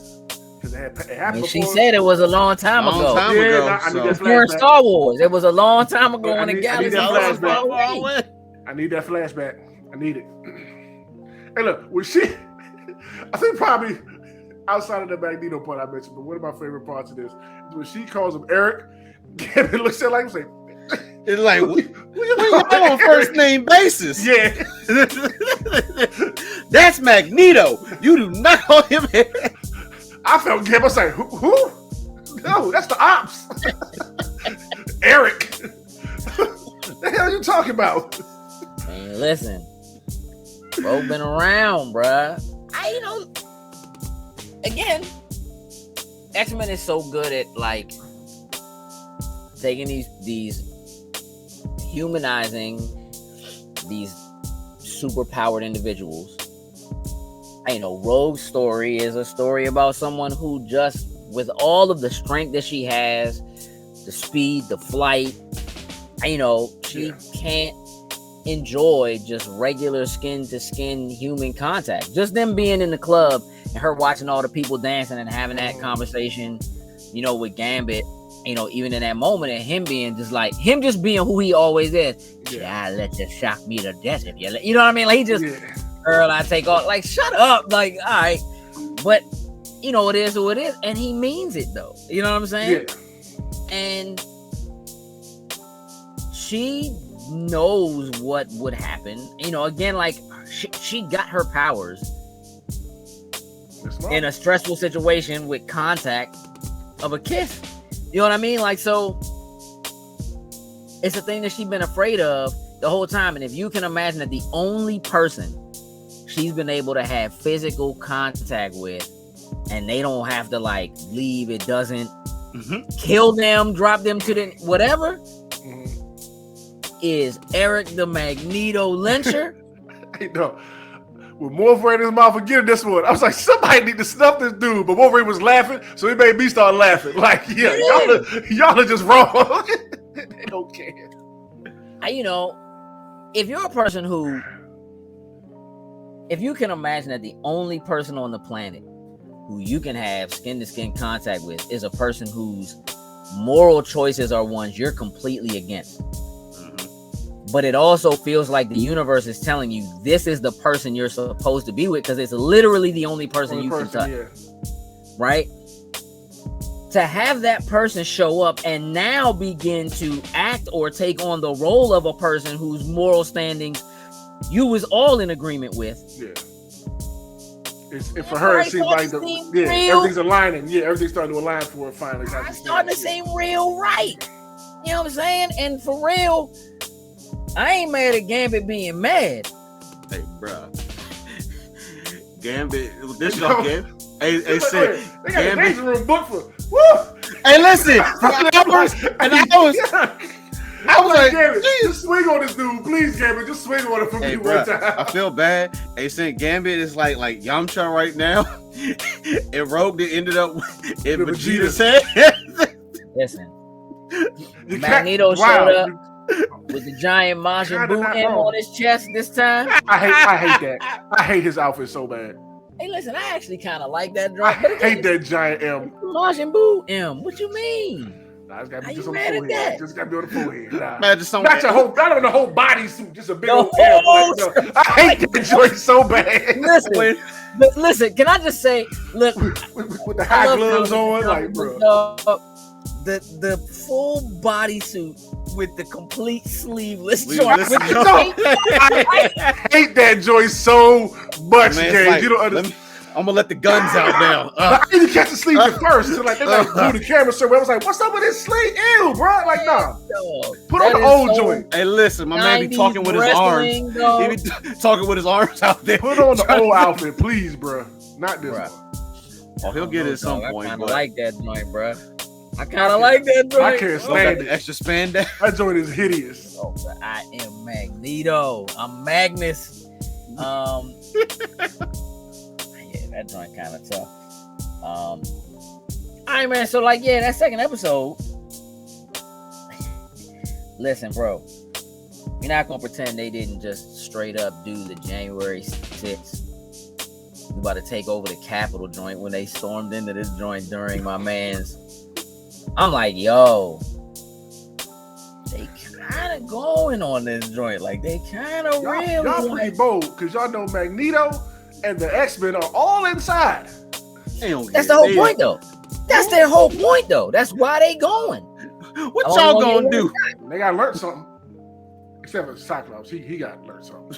Speaker 2: It happened
Speaker 3: she said it was a long time ago.
Speaker 2: I need that flashback.
Speaker 3: Star Wars. It was a long time ago in the galaxy.
Speaker 2: I need that flashback. I need it. And look, I think probably outside of the Magneto part I mentioned, but one of my favorite parts of this is when she calls him Eric. Gambit looks at like,
Speaker 4: it's like, we're on first name basis.
Speaker 2: Yeah.
Speaker 4: That's Magneto. You do not call him Eric.
Speaker 2: I felt Gambit. I was like, who? No, that's the ops. Eric. What the hell are you talking about?
Speaker 3: Man, listen. Bro been around, bruh. Again, X-Men is so good at like taking these humanizing these super powered individuals. Rogue's story is a story about someone who just, with all of the strength that she has, the speed, the flight, she can't enjoy just regular skin to skin human contact. Just them being in the club and her watching all the people dancing and having that conversation, with Gambit, even in that moment, and him being just being who he always is. Yeah, let you shock me to death if you know what I mean? Like he just, girl, I take off. Like, shut up. Like, all right. But, it is who it is. And he means it, though. You know what I'm saying? Yeah. And she knows what would happen. Again, like, she got her powers in a stressful situation with contact of a kiss. You know what I mean? Like, so it's a thing that she's been afraid of the whole time. And if you can imagine that the only person she's been able to have physical contact with, and they don't have to like leave, it doesn't kill them, drop them to the whatever, is Eric the Magneto Lyncher.
Speaker 2: with Wolverine in his mouth and get this one. I was like, somebody need to snuff this dude. But Wolverine was laughing, so he made me start laughing. Like, yeah, y'all are just wrong. They don't care.
Speaker 3: If you're a person who, if you can imagine that the only person on the planet who you can have skin-to-skin contact with is a person whose moral choices are ones you're completely against. But it also feels like the universe is telling you this is the person you're supposed to be with because it's literally the only person you can touch. Yeah. Right? To have that person show up and now begin to act or take on the role of a person whose moral standings you was all in agreement with.
Speaker 2: Yeah. For her, it seems like everything's aligning. Yeah, everything's starting to align for her finally.
Speaker 3: It's starting to seem real right. You know what I'm saying? And for real, I ain't mad at Gambit being mad.
Speaker 4: Hey, bro. Gambit, this y'all Gambit. Hey, say
Speaker 2: they got a Danger Room book for. Woo!
Speaker 4: Hey, listen. I was like,
Speaker 2: Gambit, just swing on this dude, please, Gambit. Just swing on it for me one time.
Speaker 4: I feel bad. Hey, saying Gambit is like Yamcha right now. And Rogue that ended up in Vegeta's head.
Speaker 3: Listen, Magneto showed up with the giant Majin Buu M on his chest this time.
Speaker 2: I hate that. I hate his outfit so bad.
Speaker 3: Hey, listen, I actually kind of like that drop.
Speaker 2: I hate that giant M.
Speaker 3: Majin Buu M. What you mean?
Speaker 2: Nah, it's gotta be just on the forehead. Just gotta be on the forehead. Nah.
Speaker 4: Not
Speaker 2: on the whole bodysuit, just a big old M. I hate that joint so bad.
Speaker 3: Listen, can I just say, look,
Speaker 2: with the high gloves on, like, bro.
Speaker 3: The full bodysuit with the complete sleeveless joint.
Speaker 2: I hate that joint so much, man. You don't understand.
Speaker 4: I'm gonna let the guns out now.
Speaker 2: I need to catch the sleeve at first. So, like, they blew the camera so I was like, what's up with this sleeve? Ew, bro. Like, nah. Put on the old joint.
Speaker 4: Hey, listen, my man be talking with his arms. He be talking with his arms out there.
Speaker 2: Put on the old outfit, please, bro. Not this one.
Speaker 4: Oh, he'll get it at some point.
Speaker 3: I kind of like that joint, bro. I kind of like that joint.
Speaker 2: I can't stand it.
Speaker 4: Extra spandex.
Speaker 2: That joint is hideous.
Speaker 3: Oh, I am Magneto. I'm Magnus. Yeah, that joint kind of tough. All right, man. So, like, yeah, that second episode. Listen, bro. We're not gonna pretend they didn't just straight up do the January 6th. We about to take over the Capitol joint when they stormed into this joint during my man's. I'm like, yo, they kind of going on this joint. Like, they kind of really.
Speaker 2: Y'all pretty bold, because y'all know Magneto and the X-Men are all inside.
Speaker 3: That's the whole point, though. That's their whole point, though. That's why they going.
Speaker 4: What y'all gonna do?
Speaker 2: They gotta learn something. Except for Cyclops. He gotta learn something.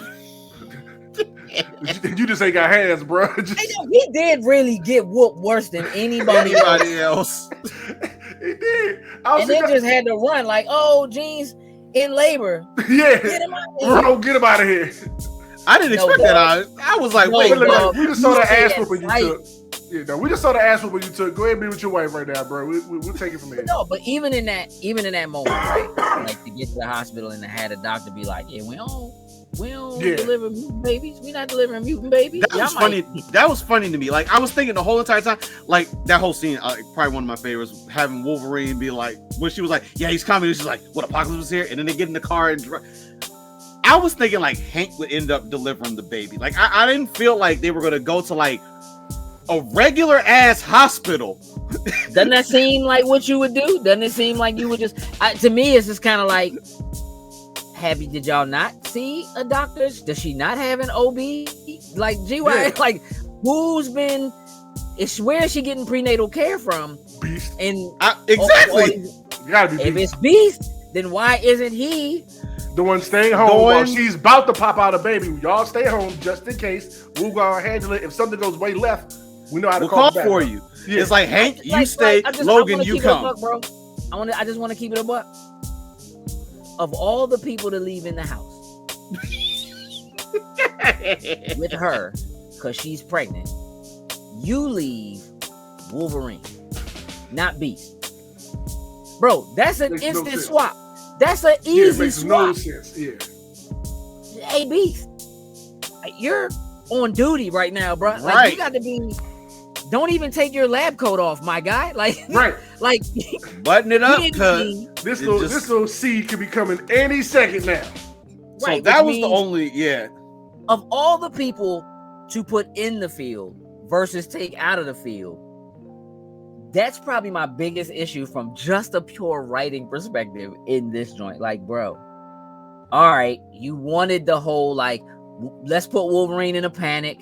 Speaker 2: You just ain't got hands, bro.
Speaker 3: He did really get whooped worse than anybody
Speaker 2: else. He did.
Speaker 3: And then just had to run like, oh, Jean's in labor.
Speaker 2: Yeah. Get him out of here. Bro, get him out of here.
Speaker 4: I didn't expect that. I was like, wait.
Speaker 2: We just saw the ass whooping you took. Yeah, no, we just saw the ass whooping you took. Go ahead and be with your wife right now, bro. We'll take it from here.
Speaker 3: No, but even in that moment, right? Like, to get to the hospital and to have the doctor be like, yeah, we don't deliver mutant babies. We're not delivering mutant babies.
Speaker 4: That was funny. That was funny to me. Like, I was thinking the whole entire time, like, that whole scene, probably one of my favorites, having Wolverine be like, when she was like, yeah, he's coming. She's like, what, Apocalypse was here? And then they get in the car and I was thinking, like, Hank would end up delivering the baby. Like, I didn't feel like they were going to go to, like, a regular ass hospital.
Speaker 3: Doesn't that seem like what you would do? Doesn't it seem like you would just, to me, it's just kind of like, did y'all not see a doctor? Does she not have an OB? Like, like, where is she getting prenatal care from?
Speaker 2: Beast.
Speaker 4: And exactly.
Speaker 2: You gotta be
Speaker 3: if Beast. It's Beast, then why isn't he
Speaker 2: the one staying home while she's about to pop out a baby? Y'all stay home just in case. We'll go and handle it. If something goes way left, we know how to call
Speaker 4: for you. Yeah. It's like, Hank, you stay. Logan, you come.
Speaker 3: Buck, bro. I just want to keep it a buck. Of all the people to leave in the house with her, because she's pregnant, you leave Wolverine, not Beast. Bro, that's an instant swap. That's an easy swap.
Speaker 2: No sense. Yeah.
Speaker 3: Hey, Beast, you're on duty right now, bro. Like
Speaker 4: Right.
Speaker 3: you got to be. Don't even take your lab coat off, my guy. Like,
Speaker 2: Right.
Speaker 3: like
Speaker 4: Button it up,
Speaker 3: he didn't
Speaker 4: cause
Speaker 3: mean-
Speaker 2: This
Speaker 4: It
Speaker 2: little
Speaker 4: just-
Speaker 2: this little seed could be coming any second now.
Speaker 4: so
Speaker 3: right,
Speaker 4: that
Speaker 3: which
Speaker 4: was the
Speaker 3: means
Speaker 4: only
Speaker 3: of all the people to put in the field versus take out of the field. That's probably my biggest issue from just a pure writing perspective in this joint. Like, bro, all right, you wanted the whole like, let's put Wolverine in a panic.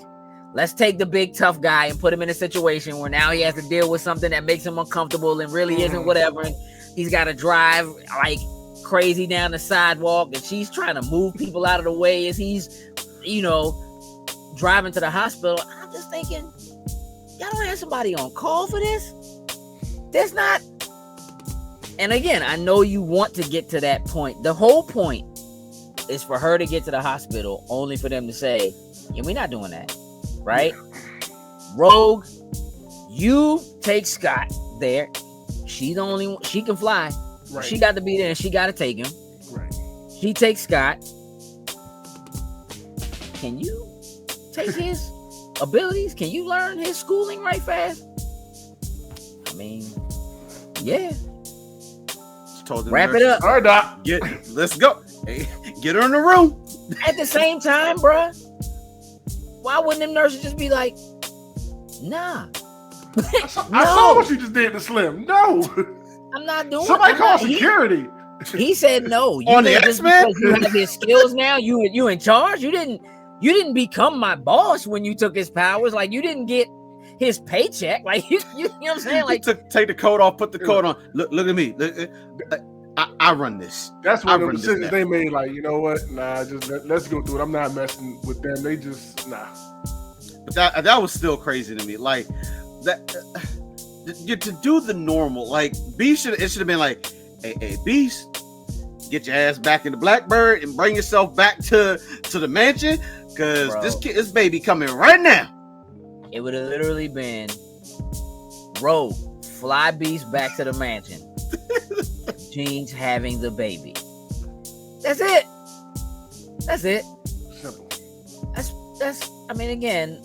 Speaker 3: Let's take the big tough guy and put him in a situation where now he has to deal with something that makes him uncomfortable and really isn't whatever. And he's got to drive like crazy down the sidewalk, and she's trying to move people out of the way as he's, driving to the hospital. I'm just thinking, y'all don't have somebody on call for this? There's not. And again, I know you want to get to that point. The whole point is for her to get to the hospital, only for them to say, yeah, we're not doing that. Right? Rogue, you take Scott there. She's the only one. She can fly.
Speaker 2: Right.
Speaker 3: She got to be there and she got to take him.
Speaker 2: Right.
Speaker 3: She takes Scott. Can you take his abilities? Can you learn his schooling right fast? I mean, yeah.
Speaker 4: She told the
Speaker 3: Wrap it
Speaker 4: nurses,
Speaker 3: up.
Speaker 2: All right, Doc.
Speaker 4: Let's go. Hey, get her in the room.
Speaker 3: At the same time, bruh, why wouldn't them nurses just be like, nah,
Speaker 2: I saw what you just did to Slim. No.
Speaker 3: I'm not doing
Speaker 2: Somebody
Speaker 3: I'm
Speaker 2: call
Speaker 3: not-
Speaker 2: security.
Speaker 3: He said no.
Speaker 4: On the
Speaker 3: think just
Speaker 4: X-Men?
Speaker 3: because you have his skills now, you in charge. You didn't become my boss when you took his powers. Like you didn't get his paycheck. Like you know what I'm saying? Like
Speaker 4: Take the coat off, put the coat on. Look at me. Look, I run this.
Speaker 2: That's
Speaker 4: I
Speaker 2: one of the
Speaker 4: run this
Speaker 2: decisions
Speaker 4: now.
Speaker 2: they made. Like, you know what? Nah, just let's go through it. I'm not messing with them. They just
Speaker 4: But that was still crazy to me. Like that to do the normal. Like Beast should have been like, hey Beast, get your ass back in the Blackbird and bring yourself back to the mansion, because this baby coming right now.
Speaker 3: it would have literally been Rogue, fly Beast back to the mansion. Jean's having the baby. That's it. That's it.
Speaker 2: simple.
Speaker 3: That's I mean, again,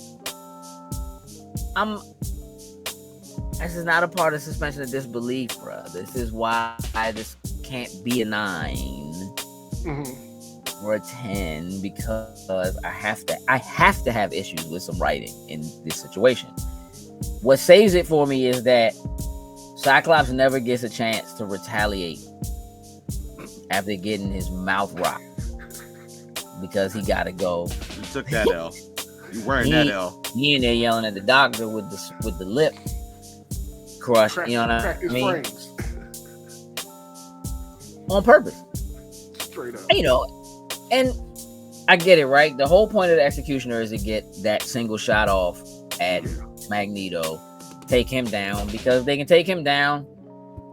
Speaker 3: this is not a part of suspension of disbelief, bro. This is why this can't be a 9 or a 10, because I have to have issues with some writing in this situation. What saves it for me is that Cyclops never gets a chance to retaliate after getting his mouth rocked, because he got to go.
Speaker 4: You took that L. You wearing that L.
Speaker 3: He in there yelling at the doctor with the lip crush.
Speaker 2: Crack,
Speaker 3: You know what
Speaker 2: crack
Speaker 3: I
Speaker 2: his
Speaker 3: mean?
Speaker 2: frames.
Speaker 3: On purpose.
Speaker 2: Straight up.
Speaker 3: You know, and I get it, right? The whole point of the executioner is to get that single shot off at Magneto, take him down, because if they can take him down,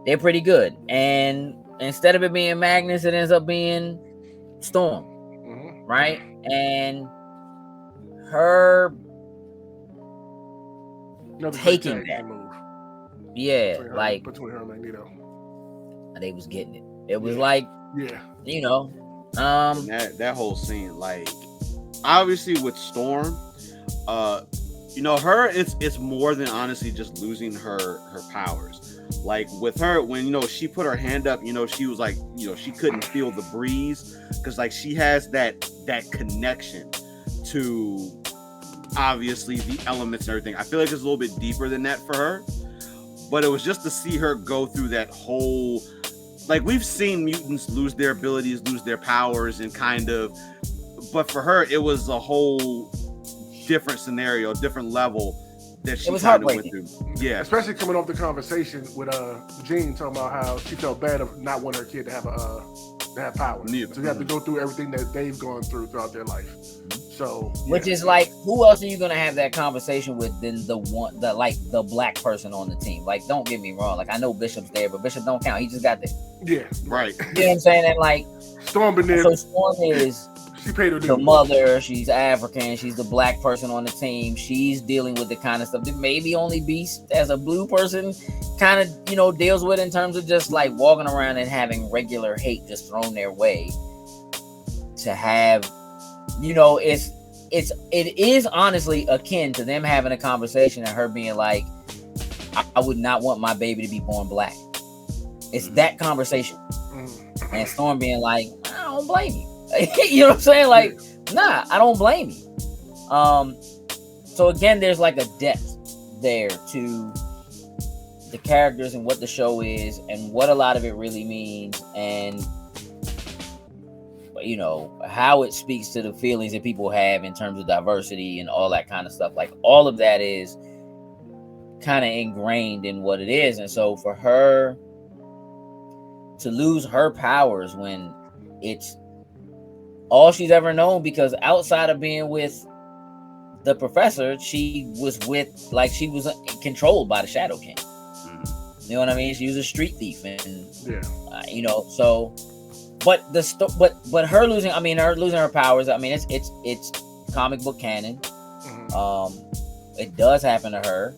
Speaker 3: they're pretty good. And instead of it being Magnus, it ends up being Storm, right? And her
Speaker 2: Another
Speaker 3: taking
Speaker 2: great tag
Speaker 3: that.
Speaker 2: move
Speaker 3: yeah,
Speaker 2: between her,
Speaker 3: like
Speaker 2: between her and Magneto.
Speaker 3: they was getting it. It was like,
Speaker 2: Yeah.
Speaker 3: you know,
Speaker 4: That whole scene, like, obviously with Storm, her it's more than honestly just losing her powers. Like with her, when she put her hand up, she was like, she couldn't feel the breeze, because like she has that connection to obviously the elements and everything. I feel like it's a little bit deeper than that for her, but it was just to see her go through that whole, like, we've seen mutants lose their abilities, lose their powers, and kind of, but for her it was a whole different scenario, different level that she kind of went through. Yeah,
Speaker 2: Especially coming off the conversation with Jean talking about how she felt bad of not wanting her kid to have power.
Speaker 4: Neither.
Speaker 2: So you have to go through everything that they've gone through throughout their life. So
Speaker 3: which is like, who else are you gonna have that conversation with than the black person on the team? Like, don't get me wrong, like I know Bishop's there, but Bishop don't count. He just got there.
Speaker 2: yeah,
Speaker 4: right.
Speaker 3: You know what I'm saying? And like,
Speaker 2: Storm been there.
Speaker 3: so Storm is
Speaker 2: She paid her
Speaker 3: the
Speaker 2: due.
Speaker 3: mother. She's African. She's the black person on the team. She's dealing with the kind of stuff that maybe only Beast as a blue person kind of deals with, in terms of just like walking around and having regular hate just thrown their way. To have, it is honestly akin to them having a conversation and her being like, I would not want my baby to be born black. It's that conversation. And Storm being like, I don't blame you. You know what I'm saying? Like, nah, I don't blame you. So again, there's like a depth there to the characters and what the show is and what a lot of it really means, and you know how it speaks to the feelings that people have in terms of diversity and all that kind of stuff. Like all of that is kind of ingrained in what it is. And so for her to lose her powers when it's all she's ever known, because outside of being with the professor, she was controlled by the Shadow King. You know what I mean? She was a street thief, and you know. So, but her losing her powers. I mean, it's comic book canon. It does happen to her.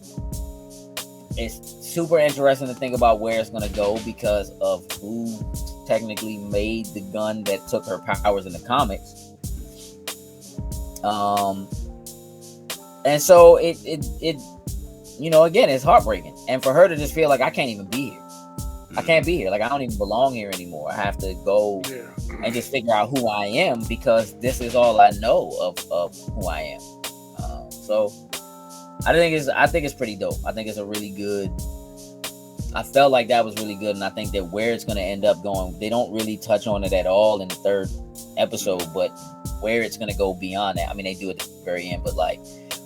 Speaker 3: It's super interesting to think about where it's going to go because of who technically made the gun that took her powers in the comics. And so it you know, again, it's heartbreaking. And for her to just feel like I can't even be here. I can't be here. Like I don't even belong here anymore. I have to go and just figure out who I am because this is all I know of who I am. So I think it's pretty dope. I think it's a really good. I felt like that was really good, and I think that where it's going to end up going, they don't really touch on it at all in the third episode, but where it's going to go beyond that. I mean, they do it at the very end, but like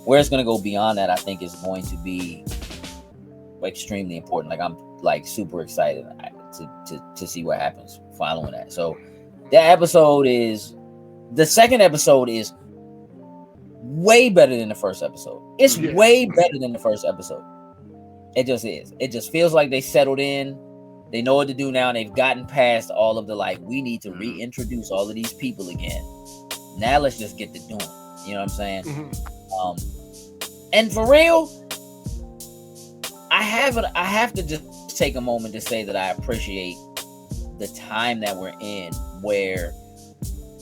Speaker 3: where it's going to go beyond that, I think is going to be extremely important. Like I'm like super excited to see what happens following that. So the second episode is way better than the first episode. It's way better than the first episode. It just is. It just feels like they settled in. They know what to do now. And they've gotten past all of the like, we need to reintroduce all of these people again. Now let's just get to doing it. You know what I'm saying? And for real, I have to just take a moment to say that I appreciate the time that we're in, where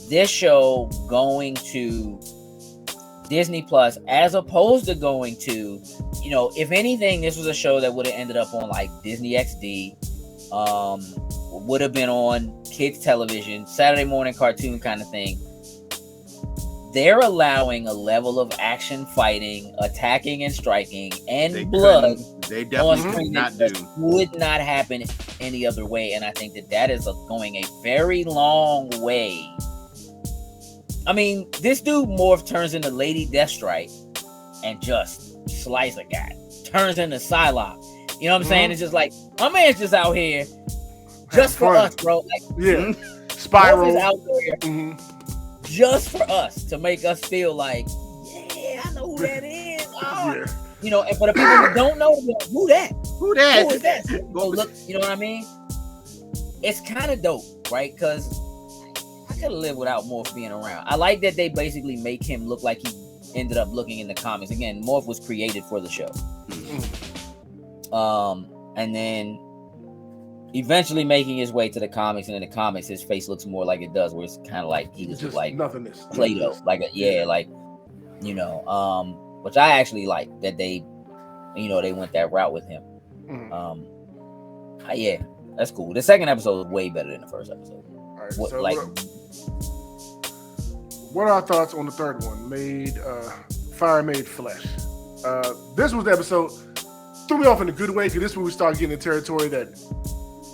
Speaker 3: this show going to Disney Plus, as opposed to going to, you know, if anything, this was a show that would have ended up on like Disney XD, would have been on kids television, Saturday morning cartoon kind of thing. They're allowing a level of action, fighting, attacking, and striking, and blood
Speaker 4: they definitely
Speaker 3: would not happen any other way. And I think that is going a very long way. I mean, this dude Morph turns into Lady Deathstrike and just slice a guy. Turns into Psylocke. You know what I'm saying? It's just like, my man's just out here just for us, bro. Like,
Speaker 2: Spiral
Speaker 3: is out there just for us, to make us feel like, yeah, I know who that is. Oh. You know, but the people who don't know, who that?
Speaker 4: Who that?
Speaker 3: Who is that? So look, you know what I mean? It's kind of dope, right? Because I could have lived without Morph being around. I like that they basically make him look like he ended up looking in the comics. Again, Morph was created for the show. And then eventually making his way to the comics, and in the comics his face looks more like it does, where it's kind of like he was just like nothingness, Play-Doh, like like, you know, which I actually like that they, you know, they went that route with him. Yeah, that's cool. The second episode was way better than the first episode.
Speaker 2: All right, what are our thoughts on the third one? Fire Made Flesh. This was the episode threw me off in a good way, because this is when we started getting in territory that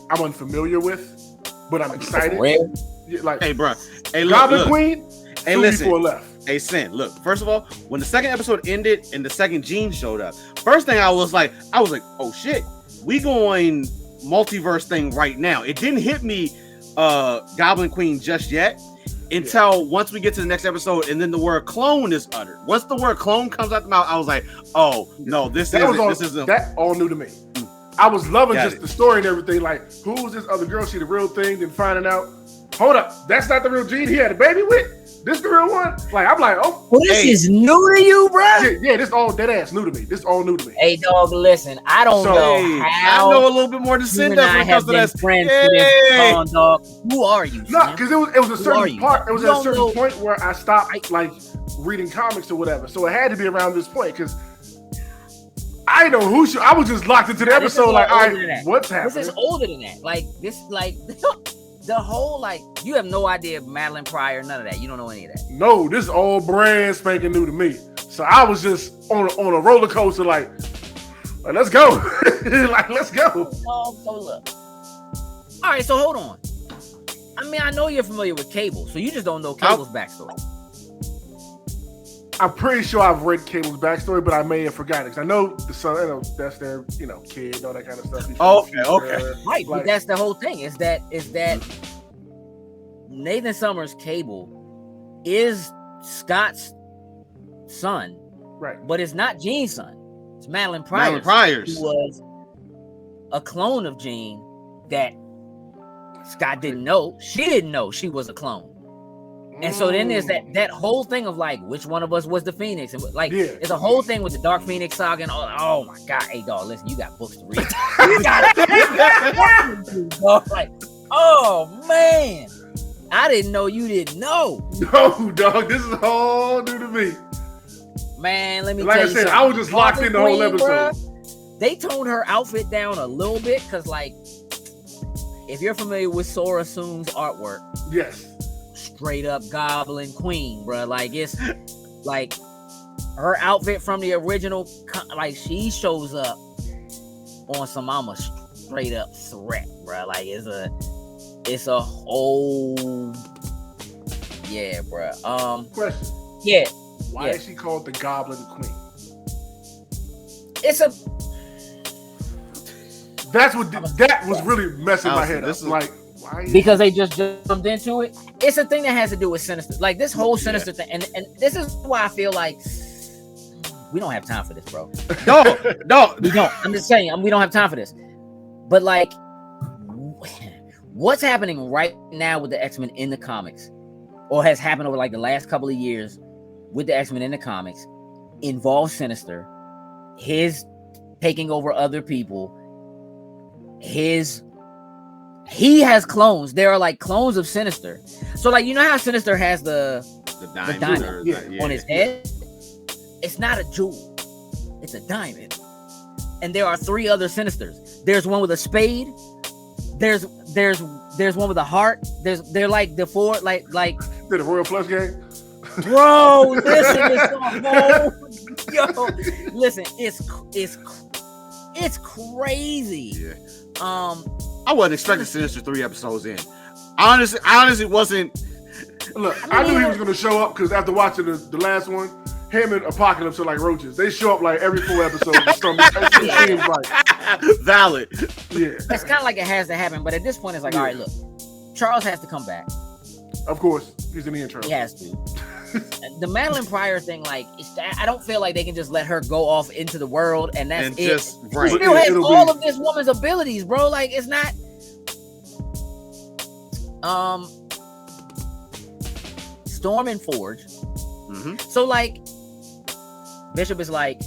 Speaker 2: I'm unfamiliar with, but I'm excited.
Speaker 3: Yeah,
Speaker 4: like, hey, bro. Hey,
Speaker 2: Goblin Queen.
Speaker 4: Hey, listen.
Speaker 2: Left.
Speaker 4: Hey, Sin. Look. First of all, when the second episode ended and the second Gene showed up, first thing I was like, oh shit, we going multiverse thing right now. It didn't hit me, Goblin Queen just yet, until once we get to the next episode, and then the word clone is uttered. Once the word clone comes out the mouth, I was like, oh no, this isn't
Speaker 2: that all new to me. I was loving the story and everything. Like, who was this other girl? She the real thing. Then finding out, hold up, that's not the real Gene he had a baby with. This the real one? Like, I'm like, oh,
Speaker 3: well, this is new to you, bro.
Speaker 2: Yeah, this all dead ass new to me. This all new to me.
Speaker 3: Hey, dog, listen, I don't know how.
Speaker 4: I know a little bit more to Sin
Speaker 3: does when it comes to that. Friends to this dog. Who are you?
Speaker 2: No, because it was a certain part. It was at a certain point where I stopped like reading comics or whatever. So it had to be around this point because I know who she. I was just locked into the episode. Like, what's happening?
Speaker 3: This is older than that. Like this, like the whole like you have no idea of Madeline Pryor, none of that. You don't know any of that.
Speaker 2: No, this is all brand spanking new to me. So I was just on a roller coaster, like let's go, like let's go.
Speaker 3: So look. All right, so hold on. I mean, I know you're familiar with Cable, so you just don't know Cable's backstory.
Speaker 2: I'm pretty sure I've read Cable's backstory, but I may have forgotten because I know the son, that's their, kid and all that kind of stuff.
Speaker 4: Okay.
Speaker 3: Right, but that's the whole thing. Is that Nathan Summers Cable is Scott's son,
Speaker 2: right?
Speaker 3: But it's not Jean's son. It's Madeline Pryor's. Who was a clone of Jean that Scott didn't know. She didn't know she was a clone. And so then there's that whole thing of like, which one of us was the Phoenix? And like, it's a whole thing with the Dark Phoenix saga and all. Oh my God. Hey, dog, listen, you got books to read. You got it. Like, oh man. I didn't know you didn't know.
Speaker 2: No, dog, this is all new to me.
Speaker 3: Man, let me
Speaker 2: like
Speaker 3: tell you.
Speaker 2: Like I said, I was just locked in the whole episode.
Speaker 3: Bruh, they toned her outfit down a little bit because, like, if you're familiar with Sora Soon's artwork,
Speaker 2: yes.
Speaker 3: Straight up Goblin Queen, bro. Like it's like her outfit from the original. Like she shows up on some I'm straight up threat, bro. Like it's a whole bro.
Speaker 2: Question.
Speaker 3: Yeah.
Speaker 2: Why is she called the Goblin Queen? That was really messing my head up. Like.
Speaker 3: Because they just jumped into it. It's a thing that has to do with Sinister. Like this whole Sinister thing. And this is why I feel like we don't have time for this, bro.
Speaker 4: No.
Speaker 3: We don't. I'm just saying, we don't have time for this. But like, what's happening right now with the X-Men in the comics, or has happened over like the last couple of years with the X-Men in the comics, involves Sinister, his taking over other people, he has clones. There are like clones of Sinister. So like, you know how Sinister has the diamond on his head? It's not a jewel. It's a diamond. And there are 3 other Sinisters. There's one with a spade. There's one with a heart. They're like the 4 like
Speaker 2: they're the Royal Flush Gang.
Speaker 3: Bro, listen, it's crazy.
Speaker 4: Yeah. I wasn't expecting Sinister 3 episodes in. Honestly wasn't.
Speaker 2: Look, I knew he was going to show up because after watching the last one, him and Apocalypse are like roaches. They show up like every 4 episodes. It seems like.
Speaker 4: Valid.
Speaker 2: Yeah.
Speaker 3: It's kind of like it has to happen, but at this point, it's like, all right, look, Charles has to come back.
Speaker 2: Of course, he's in the intro.
Speaker 3: He has to. The Madeline Pryor thing, like, I don't feel like they can just let her go off into the world and that's it. She still has all of this woman's abilities, bro. Like, it's not. Storm and Forge.
Speaker 4: Mm-hmm.
Speaker 3: So, like, Bishop is like,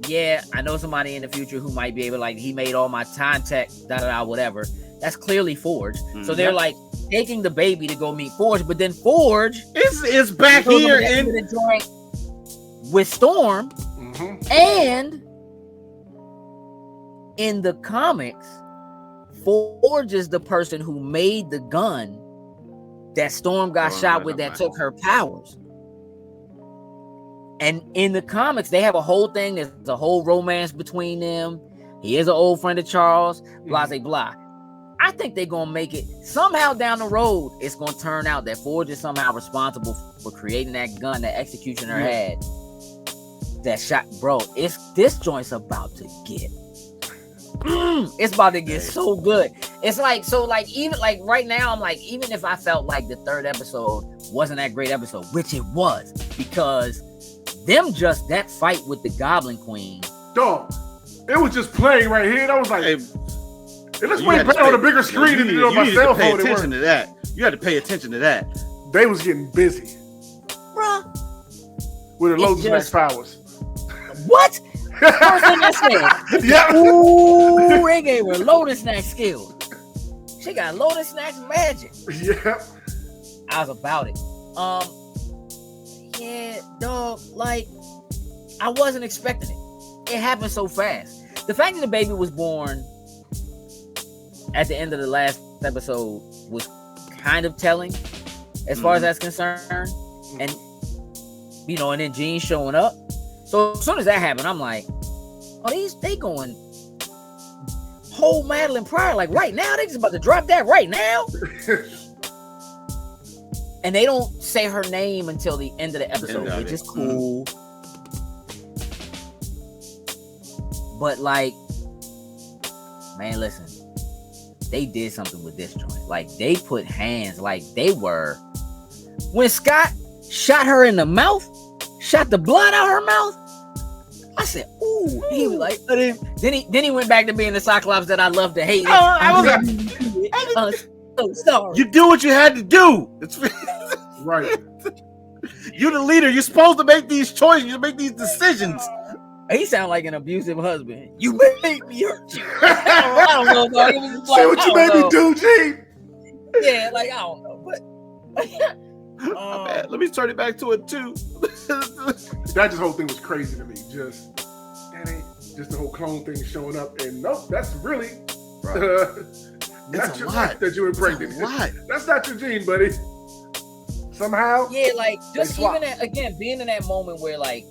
Speaker 3: yeah, I know somebody in the future who might be able, like, he made all my time tech, whatever. That's clearly Forge. Mm-hmm. So they're like taking the baby to go meet Forge, but then Forge
Speaker 4: is back here in
Speaker 3: the joint with Storm, and in the comics, Forge is the person who made the gun that Storm got shot with that took her powers. And in the comics, they have a whole thing. There's a whole romance between them. He is an old friend of Charles, blah, blah, blah. I think they're going to make it somehow down the road. It's going to turn out that Forge is somehow responsible for creating that gun that Executioner had that shot. Bro, this joint's about to get. It's about to get so good. It's like, so like, even like right now, I'm like, even if I felt like the 3rd episode wasn't that great episode, which it was, because that fight with the Goblin Queen.
Speaker 2: Dog, it was just playing right here. And I was like, it looks way better on a bigger screen than on my cell phone.
Speaker 4: Attention to that. You had to pay attention to that.
Speaker 2: They was getting busy.
Speaker 3: Bruh.
Speaker 2: With the Lotus Snacks powers.
Speaker 3: What? First thing I said.
Speaker 2: Yeah.
Speaker 3: Ooh, they gave her Lotus Snack skills. She got Lotus Snacks magic.
Speaker 2: Yeah.
Speaker 3: I was about it. yeah, dog, like, I wasn't expecting it. It happened so fast. The fact that the baby was born at the end of the last episode was kind of telling as far as that's concerned. And, you know, and then Jean showing up. So as soon as that happened, I'm like, oh, they going whole Madeline Pryor, like right now? They just about to drop that right now? And they don't say her name until the end of the episode, which is cool. But like, man, listen, they did something with this joint. Like, they put hands, like they were. When Scott shot her in the mouth, shot the blood out of her mouth, I said, ooh. He was like, then he went back to being the Cyclops that I love to hate. I'm so sorry.
Speaker 4: You do what you had to do. It's
Speaker 2: Right.
Speaker 4: You're the leader. You're supposed to make these choices. You make these decisions.
Speaker 3: He sounded like an abusive husband. You made me hurt you. I don't know, dog. It was like,
Speaker 2: say what you made me do, Gene.
Speaker 3: Yeah, like, I don't know, but
Speaker 4: Let me turn it back to it too.
Speaker 2: That whole thing was crazy to me. Just the whole clone thing showing up, and nope, that's really not your wife that you impregnated. That's not your Gene, buddy. Somehow,
Speaker 3: yeah, like just even that, again, being in that moment where like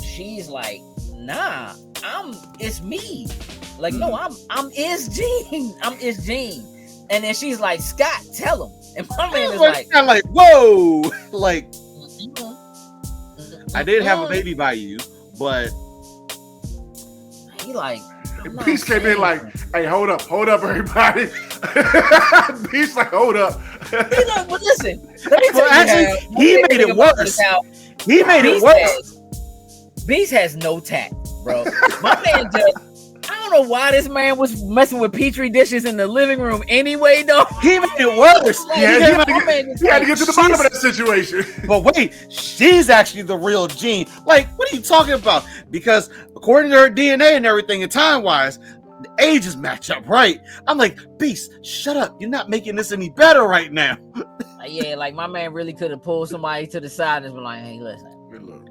Speaker 3: she's like, nah, it's me. Like, no, I'm is Gene. I'm is Gene. And then she's like, Scott, tell him. And my man is like,
Speaker 4: whoa, like, I did have a baby by you, but
Speaker 3: he like,
Speaker 2: Beast came in like, hey, hold up, everybody. Beast like, hold up.
Speaker 3: He like, but listen, let me tell you,
Speaker 4: he made it worse. He made it worse.
Speaker 3: Beast has no tact, bro. My man just, I don't know why this man was messing with Petri dishes in the living room anyway, though.
Speaker 4: He made it worse.
Speaker 2: He had to get to the bottom of that situation.
Speaker 4: But wait, she's actually the real Gene. Like, what are you talking about? Because according to her DNA and everything, and time-wise, the ages match up, right? I'm like, Beast, shut up. You're not making this any better right now.
Speaker 3: Yeah, like my man really could have pulled somebody to the side and been like, hey, listen,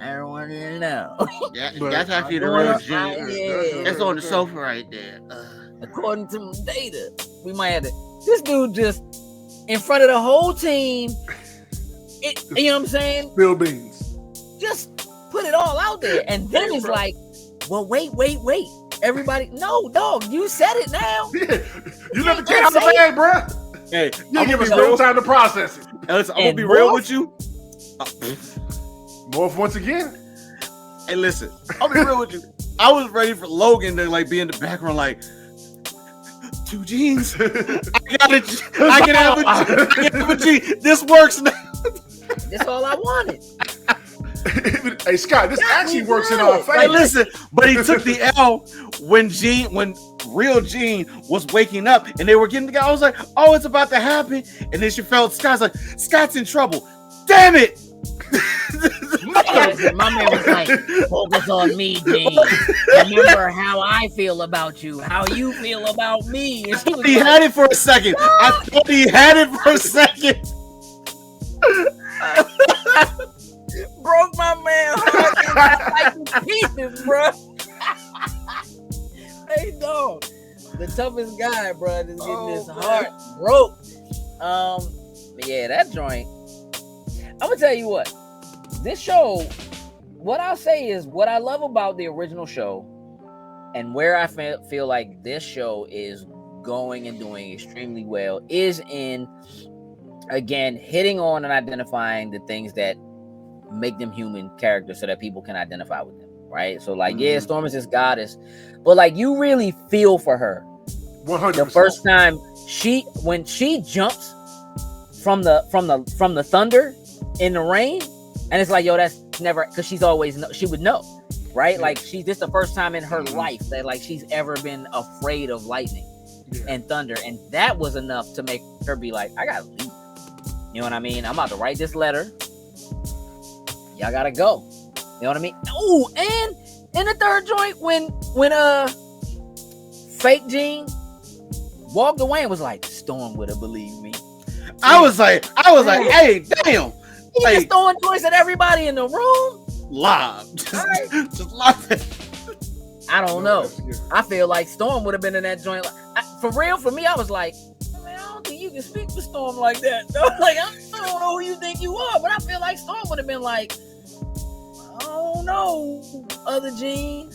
Speaker 3: I don't want you to know.
Speaker 4: Yeah, that's actually the real Gene. That's on the sofa right there.
Speaker 3: According to data, we might have to. This dude just in front of the whole team. You know what I'm saying?
Speaker 2: Bill Beans.
Speaker 3: Just put it all out there, and then it's like, well, wait. Everybody, no, dog, you said it now.
Speaker 2: Yeah. You let the cat out the bag, bro.
Speaker 4: Hey,
Speaker 2: you give us no time to process it.
Speaker 4: Listen, I'm gonna be real with you.
Speaker 2: Morph once again.
Speaker 4: Hey, listen, I'll be real with you. I was ready for Logan to like be in the background, like 2 Genes. I got it. I can have a Gene. This works now.
Speaker 3: That's all I wanted.
Speaker 2: Hey Scott, this actually works in our favor.
Speaker 4: Hey, listen, but he took the L when real Gene was waking up and they were getting together. I was like, oh, it's about to happen. And then she felt Scott's like, Scott's in trouble. Damn it.
Speaker 3: My man was like, focus on me, Gene. Remember how I feel about you, how you feel about me. And
Speaker 4: he had it for a second. I thought he had it for a second.
Speaker 3: Broke my man heart like pieces, bro. Hey, dog, the toughest guy, bro, is getting his heart broke. But yeah, that joint. I'm gonna tell you what. This show, what I'll say is what I love about the original show, and where I feel like this show is going and doing extremely well, is in, again, hitting on and identifying the things that make them human characters so that people can identify with them, right? So like, yeah, Storm is this goddess, but like you really feel for her.
Speaker 2: 100%.
Speaker 3: The first time when she jumps from the thunder in the rain, and it's like, yo, that's never, because she's always she would know, right? Like this the first time in her life that like she's ever been afraid of lightning and thunder, and that was enough to make her be like, I gotta leave. You know what I mean? I'm about to write this letter. Y'all gotta go. You know what I mean? Oh, and in the third joint, when fake Gene walked away and was like, Storm would have believed me.
Speaker 4: I was like, hey, damn.
Speaker 3: He just throwing joints at everybody in the room.
Speaker 4: Lob. Just lob it.
Speaker 3: I don't know. I feel like Storm would have been in that joint. For real, for me, I was like, man, I don't think you can speak for Storm like that. Like, I don't know who you think you are, but I feel like Storm would have been like, I don't know, Other Gene.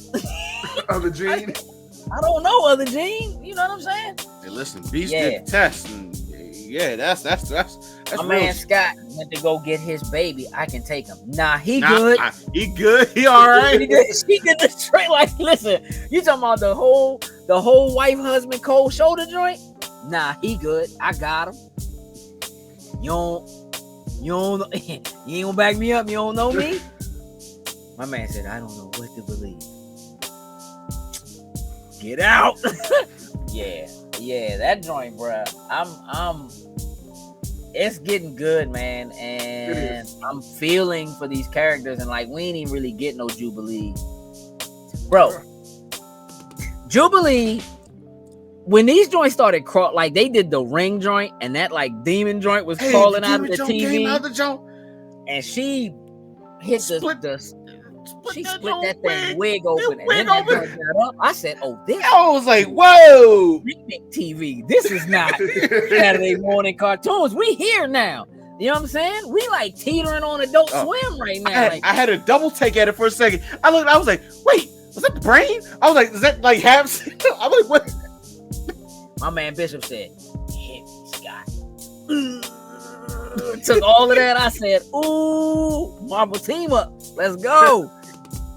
Speaker 2: Other Gene.
Speaker 3: I don't know, Other Gene. You know what I'm saying?
Speaker 4: Hey, listen, Beast did the test, and that's
Speaker 3: my man Scott went to go get his baby. I can take him. Nah, he good. He all right. He did the straight. Like, listen, you talking about the whole wife husband cold shoulder joint? Nah, he good. I got him. You don't you ain't gonna back me up. You don't know me. My man said, I don't know what to believe. Get out. Yeah, that joint, bruh. I'm it's getting good, man, and I'm feeling for these characters, and like we ain't even really get no Jubilee, bro. Jubilee, when these joints started like they did the ring joint, and that like demon joint was crawling out of the TV, and she hit she split that thing wig open, and then that joint got up. I said, "Oh, this."
Speaker 4: I was like, "Whoa,
Speaker 3: TV! This is not Saturday morning cartoons. We here now." You know what I'm saying? We like teetering on Adult Swim right now.
Speaker 4: I had a double take at it for a second. I looked. I was like, "Wait, was that the brain?" I was like, "Is that like half?" I'm like, "What?"
Speaker 3: My man Bishop said, "Hit me, Scott." Took all of that. I said, "Ooh, Marvel team up. Let's go."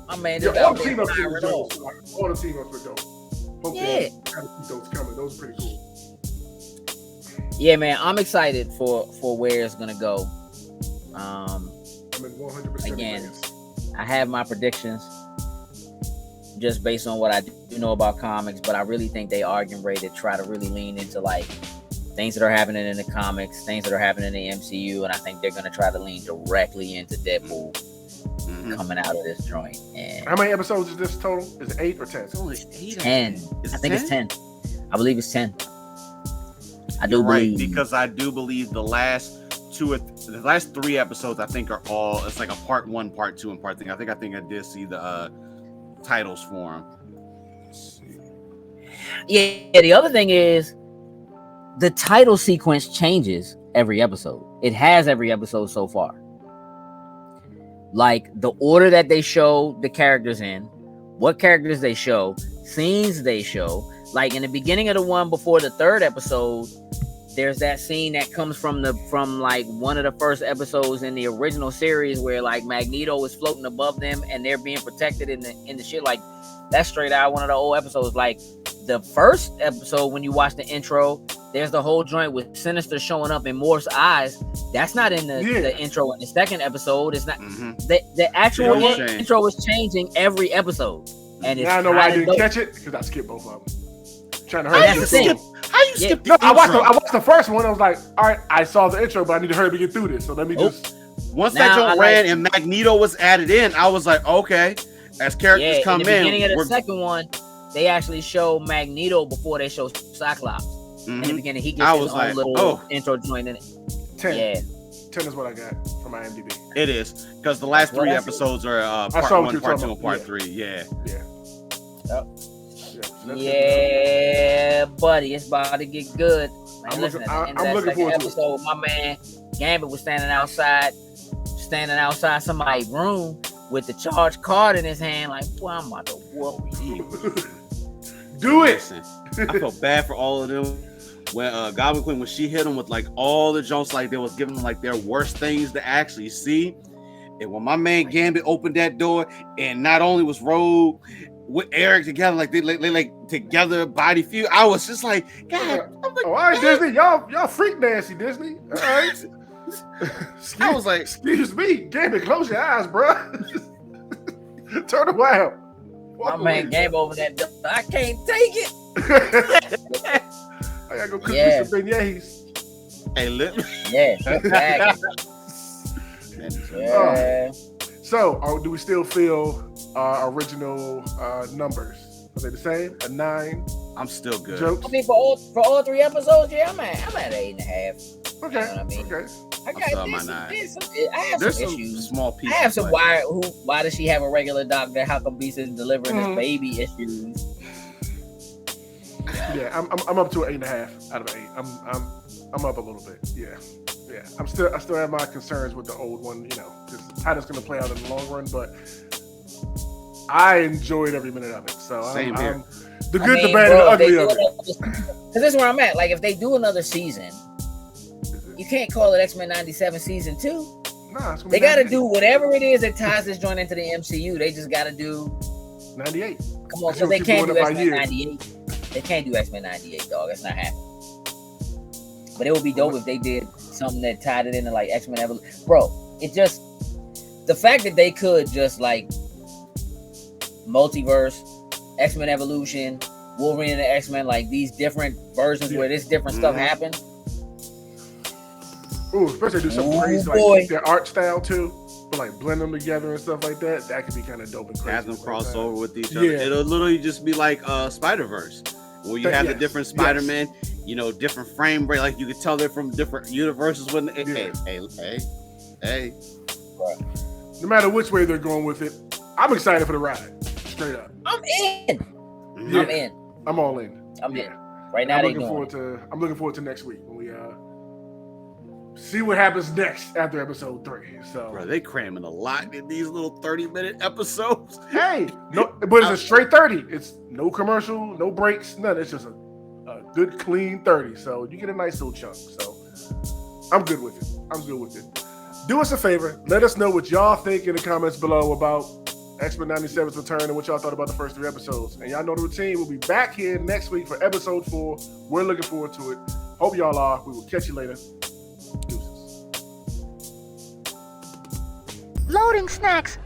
Speaker 3: My man,
Speaker 2: all the team ups were dope. All the team ups were dope. Hopefully, kind of keep those coming. Those are pretty cool.
Speaker 3: Yeah, man, I'm excited for where it's gonna go.
Speaker 2: I'm in 100%
Speaker 3: again. I have my predictions just based on what I do know about comics, but I really think they are getting ready to try to really lean into like things that are happening in the comics, things that are happening in the MCU, and I think they're gonna try to lean directly into Deadpool. Coming out of this joint. And
Speaker 2: how many episodes is this total? Is it 8 or 10?
Speaker 4: It's only 8.
Speaker 3: 10. I think it's 10. I believe it's 10. I do believe,
Speaker 4: because I do believe the last 3 episodes I think are all, it's like a part 1, part 2, and part 3. I think I did see the titles for them.
Speaker 3: Yeah, the other thing is the title sequence changes every episode. It has every episode so far. Like the order that they show the characters in, what characters they show, scenes they show. Like in the beginning of the one before the 3rd episode, there's that scene that comes from like one of the first episodes in the original series where like Magneto is floating above them and they're being protected in the shit. Like that's straight out one of the old episodes. Like the first episode, when you watch the intro, there's the whole joint with Sinister showing up in Morph's eyes. That's not in the intro in the 2nd episode. It's not the actual intro is changing every episode. And it's
Speaker 2: now I know why I didn't catch it, because I skipped both of them. Trying to hurry.
Speaker 4: How you skip?
Speaker 2: No, I watched the first one. I was like, all right, I saw the intro, but I need to hurry to get through this. So let me just.
Speaker 4: Once that joint ran and Magneto was added in, I was like, okay, as characters come in.
Speaker 3: In the beginning of the second one, they actually show Magneto before they show Cyclops. In the beginning, he gets his own little intro joint in it.
Speaker 2: 10. Yeah. 10 is what I got from IMDb.
Speaker 4: It is, because the last 3 episodes are part 1, part 2, and part 3. Yeah.
Speaker 3: Yep. Yeah, buddy, it's about to get good. Man, listen, I'm looking forward to episode. My man Gambit was standing outside somebody's room with the charge card in his hand, like, boy, I'm about to whoop you.
Speaker 2: Do it.
Speaker 4: Listen, I felt bad for all of them. When Goblin Queen, when she hit them with like all the jokes, like they was giving them like their worst things to actually see. And when my man Gambit opened that door, and not only was Rogue with Eric together, like they like together body feud, I was just like, God. I'm like,
Speaker 2: all right, Disney, y'all freak Nancy, Disney. All right.
Speaker 4: I was like,
Speaker 2: excuse me, Gambit, close your eyes, bro. Turn around.
Speaker 3: My man Gambit over that door. I can't take it.
Speaker 2: I gotta go cook me some beignets.
Speaker 4: Hey, look.
Speaker 2: So, do we still feel our original numbers? Are they the same? A 9?
Speaker 4: I'm still good.
Speaker 2: Jokes?
Speaker 3: I mean, for all 3 episodes, I'm at 8.5.
Speaker 2: Okay.
Speaker 3: You know what I mean?
Speaker 2: Okay.
Speaker 3: I have some issues.
Speaker 4: Small pieces.
Speaker 3: I have some why does she have a regular doctor? How come Beast isn't delivering his baby issues?
Speaker 2: Yeah, I'm up to an 8.5 out of 8. I'm up a little bit. Yeah. I still have my concerns with the old one, you know, just how that's gonna play out in the long run, but I enjoyed every minute of it. So
Speaker 4: Same here.
Speaker 2: The good, the bad, and the ugly of it.
Speaker 3: Because this is where I'm at. Like, if they do another season, you can't call it X-Men 97 season 2.
Speaker 2: Nah,
Speaker 3: they got to do whatever it is that ties this joint into the MCU. They just got to do
Speaker 2: 98.
Speaker 3: Come on, because they can't do X-Men 98. They can't do X-Men 98, dog. That's not happening. But it would be dope if they did something that tied it into like X-Men Evolution. Bro, it just, the fact that they could just like multiverse, X-Men Evolution, Wolverine and the X-Men, like these different versions where this different stuff happens.
Speaker 2: Ooh, especially do something crazy like their art style too, but like blend them together and stuff like that. That could be kind of dope and crazy.
Speaker 4: Have them cross over with each other. It'll literally just be like Spider-Verse, where you have the different Spider-Man, you know, different frame rate. Like you could tell they're from different universes. When hey.
Speaker 2: No matter which way they're going with it, I'm excited for the ride. Straight up,
Speaker 3: I'm in.
Speaker 2: Yeah.
Speaker 3: I'm in.
Speaker 2: I'm all in.
Speaker 3: I'm in. Right now,
Speaker 2: I'm looking forward to next week when we see what happens next after episode 3. So,
Speaker 4: bro, they cramming a lot in these little 30-minute episodes.
Speaker 2: Hey, no, but it's a straight 30. It's no commercial, no breaks, none. It's just a good, clean 30. So you get a nice little chunk. So I'm good with it. Do us a favor. Let us know what y'all think in the comments below about X-Men 97's return and what y'all thought about the first 3 episodes. And y'all know the routine. We'll be back here next week for episode 4. We're looking forward to it. Hope y'all are. We will catch you later. Deuces.
Speaker 1: Loading snacks.